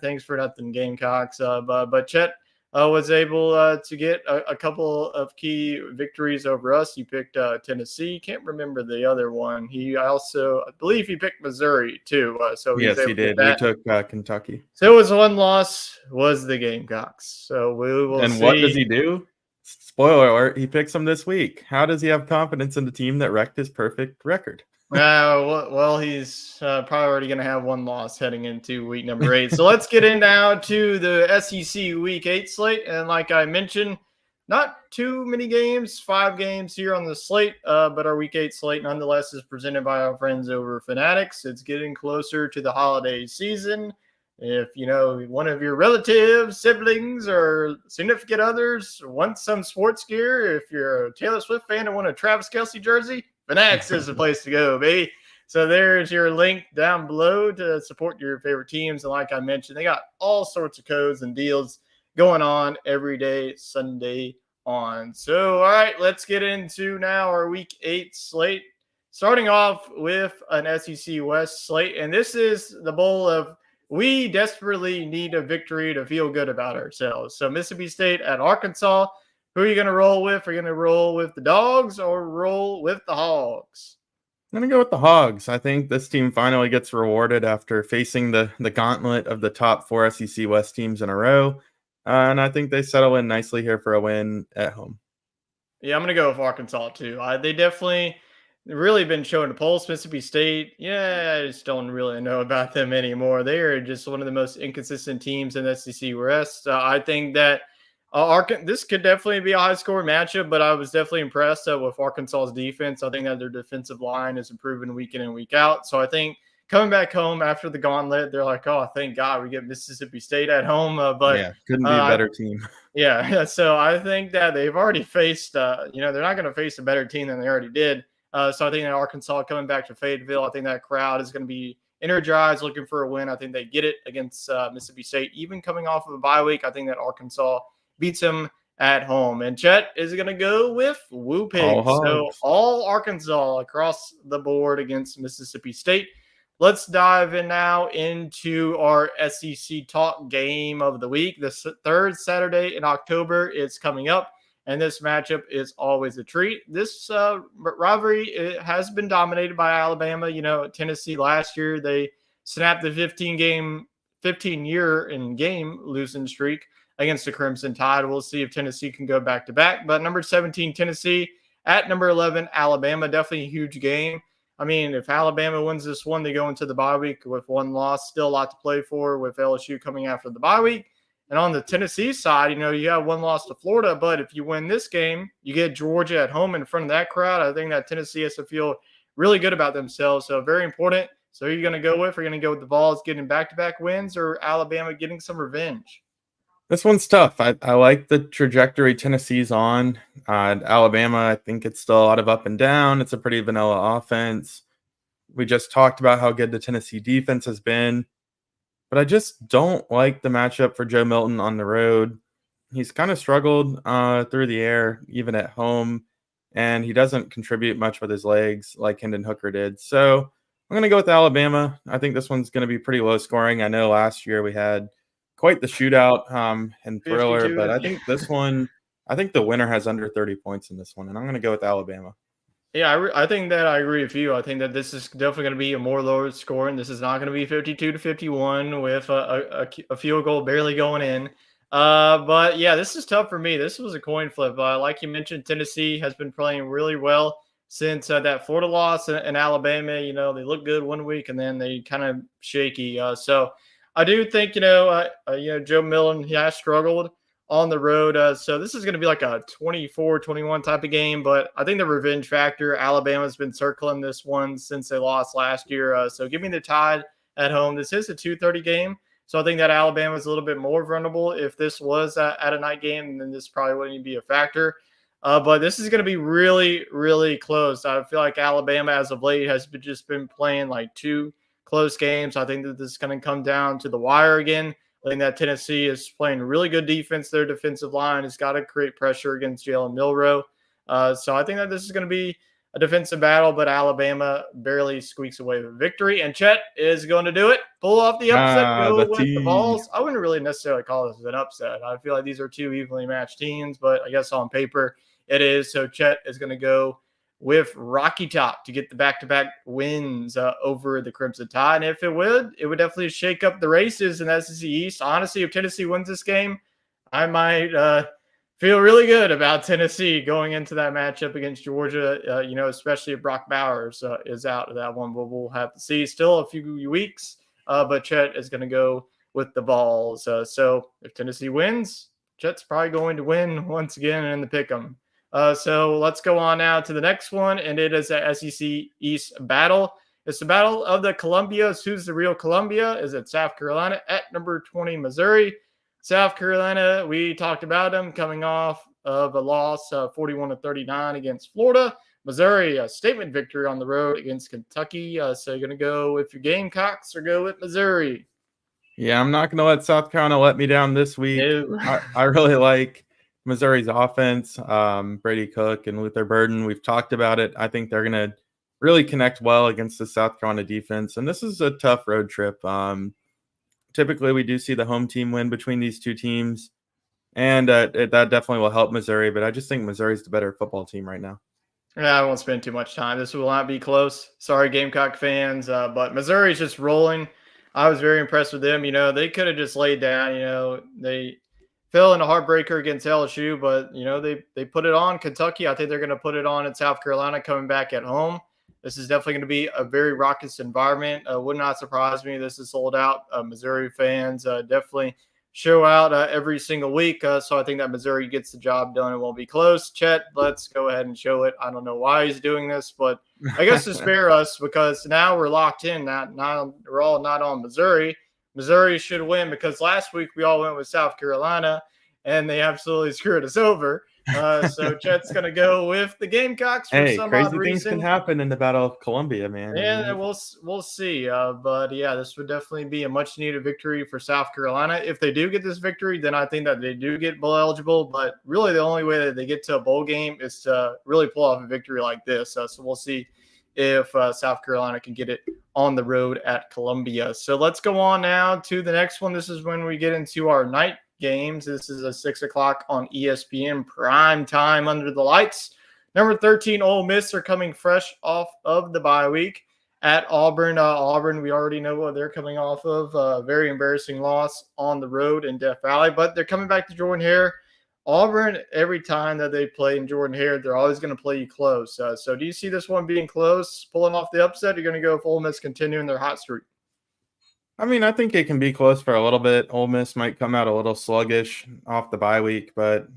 S2: Thanks for nothing, Gamecocks. But Chet was able to get a couple of key victories over us. He picked Tennessee. Can't remember the other one. I believe he picked Missouri too. So
S3: yes, he did. We took Kentucky.
S2: So his one loss was the Gamecocks. So we will see.
S3: And what does he do? Spoiler alert, he picks them this week. How does he have confidence in the team that wrecked his perfect record?
S2: Well, he's probably already going to have one loss heading into week number 8. So let's get in now to the SEC Week 8 slate. And like I mentioned, not too many games, 5 games here on the slate, but our Week 8 slate nonetheless is presented by our friends over Fanatics. It's getting closer to the holiday season. If one of your relatives, siblings, or significant others wants some sports gear, if you're a Taylor Swift fan and want a Travis Kelce jersey, Fanatics is the place to go, baby. So there's your link down below to support your favorite teams. And like I mentioned, they got all sorts of codes and deals going on every day, Sunday on. So, all right, let's get into now our Week 8 slate. Starting off with an SEC West slate. And this is the bowl of we desperately need a victory to feel good about ourselves. So Mississippi State at Arkansas. Who are you going to roll with? Are you going to roll with the Dogs or roll with the Hogs?
S3: I'm going to go with the Hogs. I think this team finally gets rewarded after facing the gauntlet of the top 4 SEC West teams in a row. And I think they settle in nicely here for a win at home.
S2: Yeah, I'm gonna go with Arkansas too. They definitely really been showing the pulse. Mississippi State, yeah, I just don't really know about them anymore. They are just one of the most inconsistent teams in the SEC West. I think that this could definitely be a high score matchup, but I was definitely impressed with Arkansas's defense. I think that their defensive line is improving week in and week out. So I think coming back home after the gauntlet, they're like, oh, thank God we get Mississippi State at home. But
S3: Yeah, couldn't be a better team.
S2: yeah, so I think that they've already faced, they're not going to face a better team than they already did. So I think that Arkansas coming back to Fayetteville, I think that crowd is going to be energized, looking for a win. I think they get it against Mississippi State, even coming off of a bye week. I think that Arkansas beats them at home. And Chet is going to go with Woo Pigs. So all Arkansas across the board against Mississippi State. Let's dive in now into our SEC talk game of the week. The third Saturday in October is coming up, and this matchup is always a treat. This rivalry has been dominated by Alabama. Tennessee last year, they snapped the 15-year in game losing streak against the Crimson Tide. We'll see if Tennessee can go back-to-back. But number 17, Tennessee, at number 11, Alabama, definitely a huge game. I mean, if Alabama wins this one, they go into the bye week with one loss. Still a lot to play for with LSU coming after the bye week. And on the Tennessee side, you have one loss to Florida. But if you win this game, you get Georgia at home in front of that crowd. I think that Tennessee has to feel really good about themselves. So very important. So who are you going to go with? Are you going to go with the Vols getting back-to-back wins or Alabama getting some revenge?
S3: This one's tough. I like the trajectory Tennessee's on. Alabama, I think it's still a lot of up and down. It's a pretty vanilla offense. We just talked about how good the Tennessee defense has been. But I just don't like the matchup for Joe Milton on the road. He's kind of struggled through the air, even at home. And he doesn't contribute much with his legs like Hendon Hooker did. So I'm going to go with Alabama. I think this one's going to be pretty low scoring. I know last year we had quite the shootout and thriller, but I think this one, I think the winner has under 30 points in this one, and I'm going to go with Alabama.
S2: Yeah, I think that I agree with you. I think that this is definitely going to be a more lower scoring. This is not going to be 52-51 with a field goal barely going in. But yeah, this is tough for me. This was a coin flip. Like you mentioned, Tennessee has been playing really well since that Florida loss and Alabama. They look good one week and then they kind of shaky. So I do think, Joe Milton, he has struggled on the road. So this is going to be like a 24-21 type of game. But I think the revenge factor, Alabama's been circling this one since they lost last year. So give me the Tide at home. This is a 2:30 game. So I think that Alabama is a little bit more vulnerable. If this was at a night game, then this probably wouldn't be a factor. But this is going to be really, really close. I feel like Alabama, as of late, has just been playing like two close games. I think that this is going to come down to the wire again. I think that Tennessee is playing really good defense. Their defensive line has got to create pressure against Jalen Milroe. So I think that this is going to be a defensive battle, but Alabama barely squeaks away with victory. And Chet is going to do it. Pull off the upset, go with the Vols. I wouldn't really necessarily call this an upset. I feel like these are two evenly matched teams, but I guess on paper it is. So Chet is going to go with Rocky Top to get the back-to-back wins over the Crimson Tide. And if it would definitely shake up the races in the SEC East. Honestly, if Tennessee wins this game, I might feel really good about Tennessee going into that matchup against Georgia, especially if Brock Bowers is out of that one. But we'll have to see. Still a few weeks, but Chet is going to go with the Vols. So if Tennessee wins, Chet's probably going to win once again in the pick'em. So let's go on now to the next one, and it is a SEC East battle. It's the battle of the Columbias. Who's the real Columbia? Is it South Carolina at number 20, Missouri? South Carolina, we talked about them coming off of a loss 41-39 against Florida. Missouri, a statement victory on the road against Kentucky. So you're going to go with your Gamecocks or go with Missouri?
S3: Yeah, I'm not going to let South Carolina let me down this week. No. I really like Missouri's offense, Brady Cook and Luther Burden. We've talked about it. I think they're going to really connect well against the South Carolina defense. And this is a tough road trip. Typically, we do see the home team win between these two teams. And that definitely will help Missouri. But I just think Missouri's the better football team right now.
S2: Yeah, I won't spend too much time. This will not be close. Sorry, Gamecock fans, but Missouri's just rolling. I was very impressed with them. They could have just laid down. They fell in a heartbreaker against LSU, but they put it on Kentucky. I think they're going to put it on in South Carolina coming back at home. This is definitely going to be a very raucous environment. Would not surprise me. This is sold out. Missouri fans definitely show out every single week. So I think that Missouri gets the job done. It won't be close. Chet, let's go ahead and show it. I don't know why he's doing this, but I guess to spare us because now we're locked in. We're all not on Missouri. Missouri should win because last week we all went with South Carolina and they absolutely screwed us over. So Chet's going to go with the Gamecocks for
S3: Hey,
S2: some odd
S3: crazy things can
S2: reason.
S3: happen in the Battle of Columbia, man.
S2: Yeah, we'll see. But yeah, this would definitely be a much needed victory for South Carolina. If they do get this victory, then I think that they do get bowl eligible. But really, the only way that they get to a bowl game is to really pull off a victory like this. So we'll see if South Carolina can get it on the road at Columbia. So let's go on now to the next one. This is when we get into our night games. This is a 6 o'clock on ESPN prime time under the lights. Number 13, Ole Miss are coming fresh off of the bye week at Auburn. Auburn, we already know what they're coming off of. A very embarrassing loss on the road in Death Valley, but they're coming back to Jordan Hare. Auburn, every time that they play in Jordan Hare, they're always going to play you close. So do you see this one being close, pulling off the upset? You're going to go with Ole Miss continuing their hot streak?
S3: I mean, I think it can be close for a little bit. Ole Miss might come out a little sluggish off the bye week, but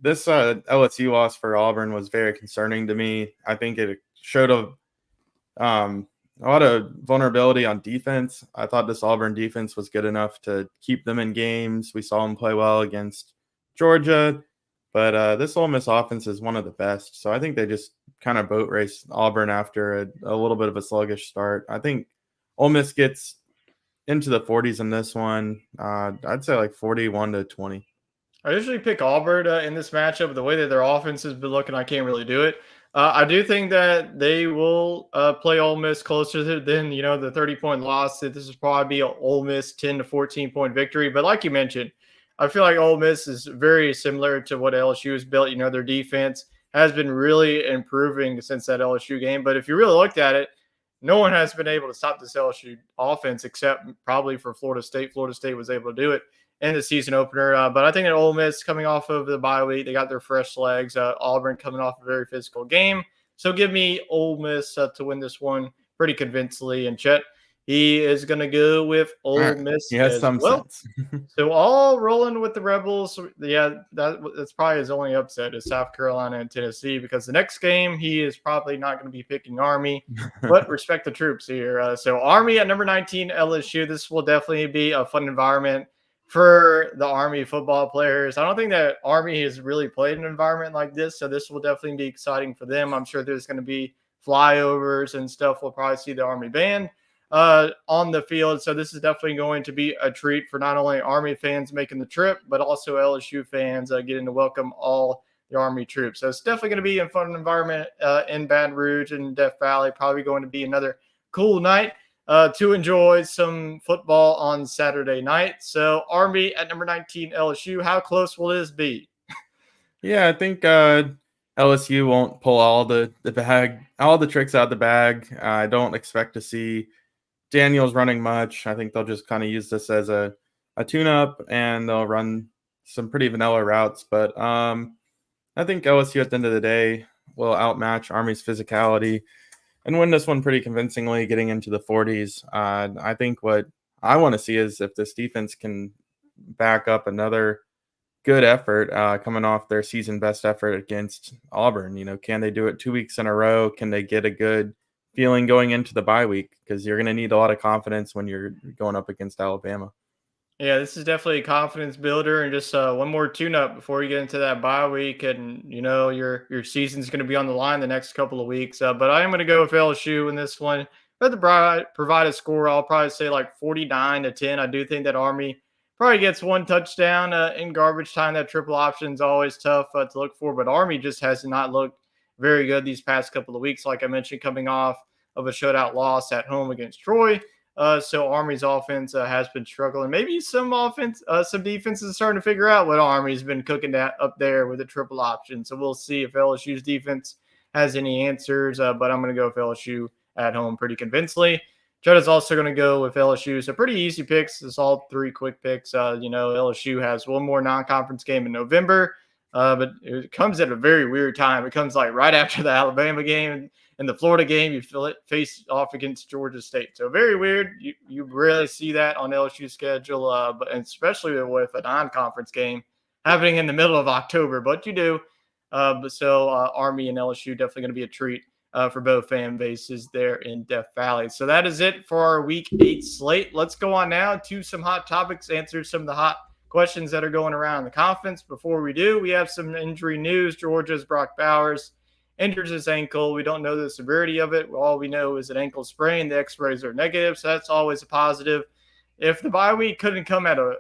S3: this LSU loss for Auburn was very concerning to me. I think it showed a lot of vulnerability on defense. I thought this Auburn defense was good enough to keep them in games. We saw them play well against Georgia, but this Ole Miss offense is one of the best. So I think they just kind of boat race Auburn after a little bit of a sluggish start. I think Ole Miss gets into the 40s in this one. I'd say like 41-20.
S2: I usually pick Auburn in this matchup. The way that their offense has been looking, I can't really do it. I do think that they will play Ole Miss closer than the 30-point loss. That this is probably be an Ole Miss 10 to 14-point victory. But like you mentioned, I feel like Ole Miss is very similar to what LSU has built. Their defense has been really improving since that LSU game. But if you really looked at it, no one has been able to stop this LSU offense except probably for Florida State. Florida State was able to do it in the season opener. But I think that Ole Miss coming off of the bye week, they got their fresh legs. Auburn coming off a very physical game. So give me Ole Miss to win this one pretty convincingly. And Chet, he is going to go with Ole Miss
S3: he has
S2: as
S3: some
S2: well.
S3: sense.
S2: So all rolling with the Rebels. Yeah, that's probably his only upset is South Carolina and Tennessee because the next game he is probably not going to be picking Army, but respect the troops here. So Army at number 19, LSU. This will definitely be a fun environment for the Army football players. I don't think that Army has really played an environment like this, so this will definitely be exciting for them. I'm sure there's going to be flyovers and stuff. We'll probably see the Army band on the field. So this is definitely going to be a treat for not only Army fans making the trip, but also LSU fans getting to welcome all the Army troops. So it's definitely going to be a fun environment in Baton Rouge and Death Valley. Probably going to be another cool night to enjoy some football on Saturday night. So Army at number 19, LSU. How close will this be?
S3: Yeah, I think LSU won't pull all the tricks out of the bag. I don't expect to see Daniels running much. I think they'll just kind of use this as a tune-up, and they'll run some pretty vanilla routes. But I think LSU at the end of the day will outmatch Army's physicality and win this one pretty convincingly, getting into the 40s. I think what I want to see is if this defense can back up another good effort coming off their season best effort against Auburn. Can they do it 2 weeks in a row? Can they get a good feeling going into the bye week? Because you're going to need a lot of confidence when you're going up against Alabama.
S2: Yeah, this is definitely a confidence builder, and just one more tune-up before you get into that bye week, and your season's going to be on the line the next couple of weeks. But I am going to go with LSU in this one. But to provide a score, I'll probably say like 49-10. I do think that Army probably gets one touchdown in garbage time. That triple option is always tough to look for, but Army just has not looked very good these past couple of weeks. Like I mentioned, coming off of a shutout loss at home against Troy. So Army's offense has been struggling. Maybe some defense is starting to figure out what Army's been cooking up there with a triple option. So we'll see if LSU's defense has any answers, but I'm going to go with LSU at home pretty convincingly. Judd also going to go with LSU. So pretty easy picks. It's all three quick picks. LSU has one more non-conference game in November, but it comes at a very weird time. It comes like right after the Alabama game and the Florida game. You feel it face off against Georgia State. So very weird. You rarely see that on LSU's schedule, but especially with a non-conference game happening in the middle of October. But you do. Army and LSU definitely going to be a treat for both fan bases there in Death Valley. So that is it for our Week 8 slate. Let's go on now to some hot topics, answer some of the hot questions that are going around the conference. Before we do, we have some injury news. Georgia's Brock Bowers injures his ankle. We don't know the severity of it. All we know is an ankle sprain. The x-rays are negative, so that's always a positive. If the bye week couldn't come at a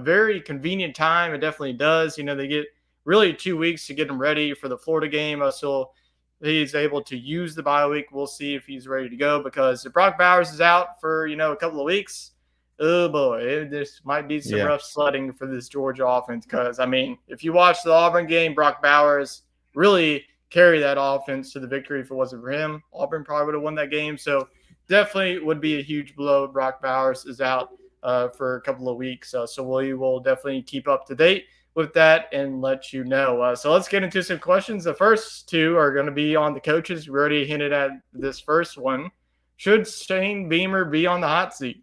S2: very convenient time, it definitely does. They get really 2 weeks to get him ready for the Florida game. So he's able to use the bye week. We'll see if he's ready to go, because if Brock Bowers is out for, a couple of weeks, oh boy, this might be some rough sledding for this Georgia offense. Because, if you watch the Auburn game, Brock Bowers really carried that offense to the victory. If it wasn't for him, Auburn probably would have won that game. So definitely would be a huge blow. Brock Bowers is out for a couple of weeks. So we will definitely keep up to date with that and let you know. So let's get into some questions. The first two are going to be on the coaches. We already hinted at this first one. Should Shane Beamer be on the hot seat?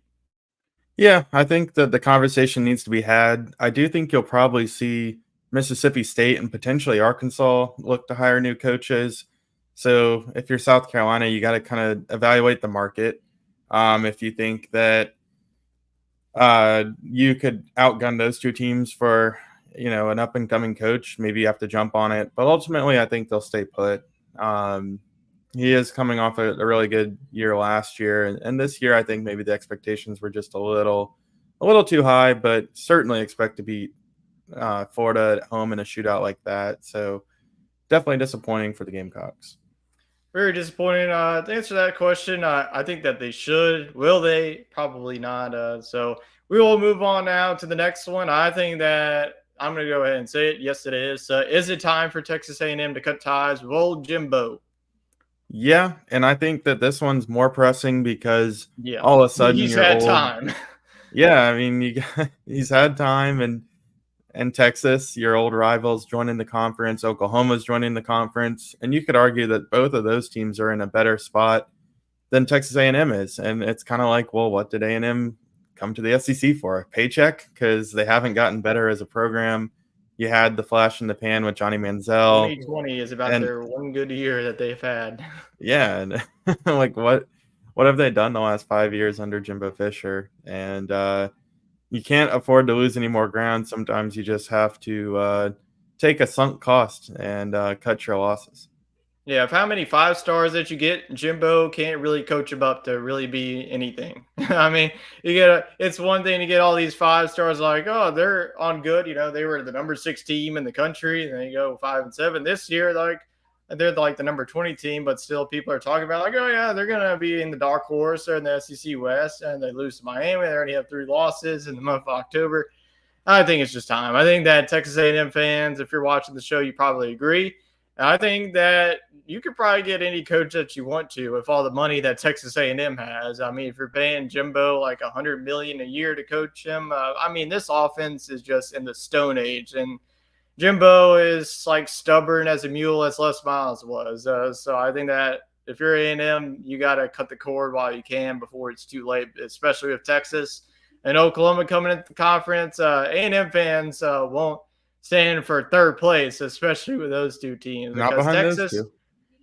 S3: Yeah, I think that the conversation needs to be had. I do think you'll probably see Mississippi State and potentially Arkansas look to hire new coaches. So if you're South Carolina, you got to kind of evaluate the market. If you think that you could outgun those two teams for an up-and-coming coach, maybe you have to jump on it. But ultimately, I think they'll stay put. He is coming off a really good year last year. And this year, I think maybe the expectations were just a little too high, but certainly expect to beat Florida at home in a shootout like that. So definitely disappointing for the Gamecocks.
S2: Very disappointing. To answer that question, I think that they should. Will they? Probably not. So we will move on now to the next one. I think that I'm going to go ahead and say it. Yes, it is. Is it time for Texas A&M to cut ties with old Jimbo?
S3: Yeah, and I think that this one's more pressing because all of a sudden
S2: he's had time.
S3: Yeah, he's had time, and Texas, your old rivals, joining the conference. Oklahoma's joining the conference, and you could argue that both of those teams are in a better spot than Texas A&M is. And it's kind of like, well, what did A&M come to the SEC for? A paycheck? Because they haven't gotten better as a program. You had the flash in the pan with Johnny Manziel.
S2: 2020 is about their one good year that they've had.
S3: Yeah, and like what have they done the last 5 years under Jimbo Fisher? And you can't afford to lose any more ground. Sometimes you just have to take a sunk cost and cut your losses.
S2: Yeah, of how many 5 stars that you get, Jimbo can't really coach them up to really be anything. It's one thing to get all these 5 stars like, oh, they're on good. They were the number 6 team in the country, and then you go 5-7 this year. They're like the number 20 team, but still people are talking about like, oh yeah, they're gonna be in the dark horse. They're in the SEC West, and they lose to Miami. They already have 3 losses in the month of October. I think it's just time. I think that Texas A&M fans, if you're watching the show, you probably agree. And I think that you could probably get any coach that you want to with all the money that Texas A&M has. If you're paying Jimbo like $100 million a year to coach him, this offense is just in the Stone Age, and Jimbo is like stubborn as a mule, as Les Miles was. So I think that if you're A&M, you got to cut the cord while you can before it's too late, especially with Texas and Oklahoma coming into the conference. A&M fans won't stand for third place, especially with those two teams.
S3: Not
S2: because
S3: behind those two.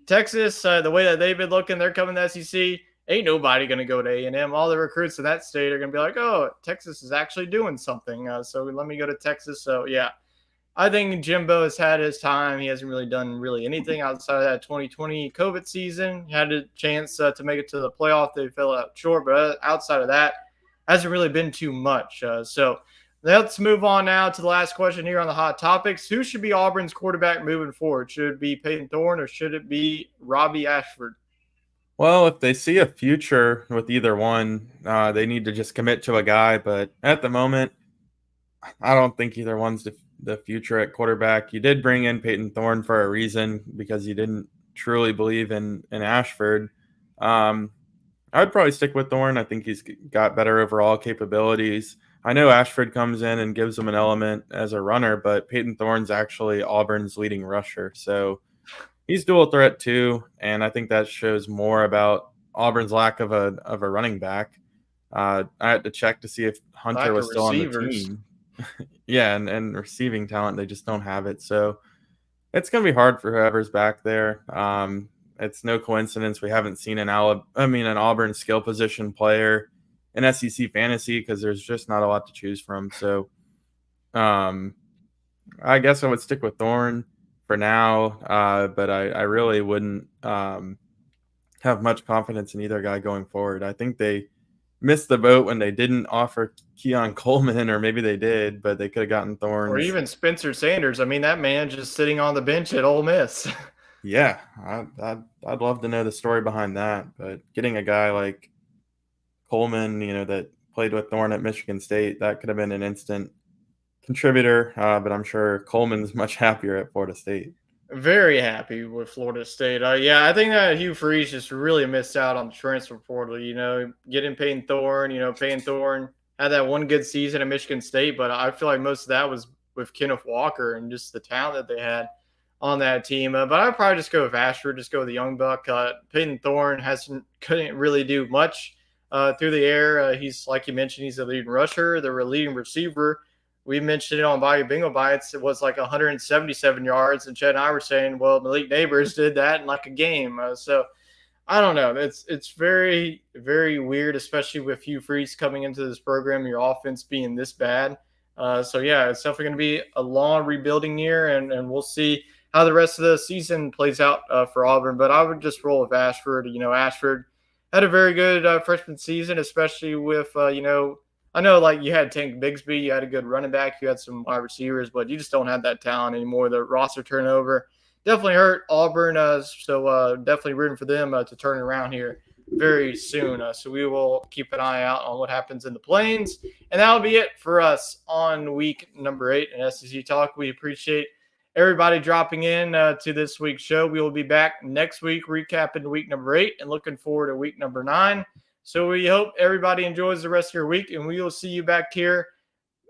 S2: Texas, the way that they've been looking, they're coming to the SEC. Ain't nobody going to go to A&M. All the recruits in that state are going to be like, oh, Texas is actually doing something. So let me go to Texas. So, yeah. I think Jimbo has had his time. He hasn't really done anything outside of that 2020 COVID season. He had a chance to make it to the playoff. They fell out short, but outside of that, hasn't really been too much. So let's move on now to the last question here on the hot topics. Who should be Auburn's quarterback moving forward? Should it be Peyton Thorne or should it be Robbie Ashford?
S3: Well, if they see a future with either one, they need to just commit to a guy. But at the moment, I don't think either one's the future at quarterback. You did bring in Peyton Thorne for a reason, because you didn't truly believe in Ashford. I would probably stick with Thorne. I think he's got better overall capabilities. I know Ashford comes in and gives him an element as a runner, but Peyton Thorne's actually Auburn's leading rusher. So he's dual threat too, and I think that shows more about Auburn's lack of a running back. I had to check to see if Hunter was still on the team. Yeah, and receiving talent, they just don't have it. So it's going to be hard for whoever's back there. It's no coincidence we haven't seen an Auburn skill position player in SEC fantasy because there's just not a lot to choose from. So I guess I would stick with Thorne for now, but I really wouldn't have much confidence in either guy going forward. I think they missed the boat when they didn't offer Keon Coleman, or maybe they did, but they could have gotten Thorne.
S2: Or even Spencer Sanders. I mean, that man just sitting on the bench at Ole Miss.
S3: Yeah, I'd love to know the story behind that. But getting a guy like Coleman, that played with Thorne at Michigan State, that could have been an instant contributor. But I'm sure Coleman's much happier at Florida State.
S2: Very happy with Florida State. Yeah, I think that Hugh Freeze just really missed out on the transfer portal. Getting Peyton Thorne. Peyton Thorne had that one good season at Michigan State, but I feel like most of that was with Kenneth Walker and just the talent that they had on that team. But I'd probably just go with Ashford, just go with the young buck. Peyton Thorne couldn't really do much through the air. He's, like you mentioned, he's the leading rusher, the leading receiver. We mentioned it on Bayou Bingo Bites. It was like 177 yards, and Chad and I were saying, well, Malik Neighbors did that in like a game. So I don't know. It's very, very weird, especially with Hugh Freeze coming into this program, your offense being this bad. So yeah, it's definitely going to be a long rebuilding year, and we'll see how the rest of the season plays out for Auburn. But I would just roll with Ashford. Ashford had a very good freshman season, especially with I know, like, you had Tank Bigsby, you had a good running back, you had some wide receivers, but you just don't have that talent anymore. The roster turnover definitely hurt Auburn, so definitely rooting for them to turn around here very soon. So we will keep an eye out on what happens in the Plains. And that'll be it for us on week number 8 in SEC Talk. We appreciate everybody dropping in to this week's show. We will be back next week recapping week number 8 and looking forward to week number 9. So we hope everybody enjoys the rest of your week, and we will see you back here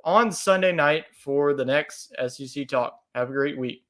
S2: on Sunday night for the next SEC Talk. Have a great week.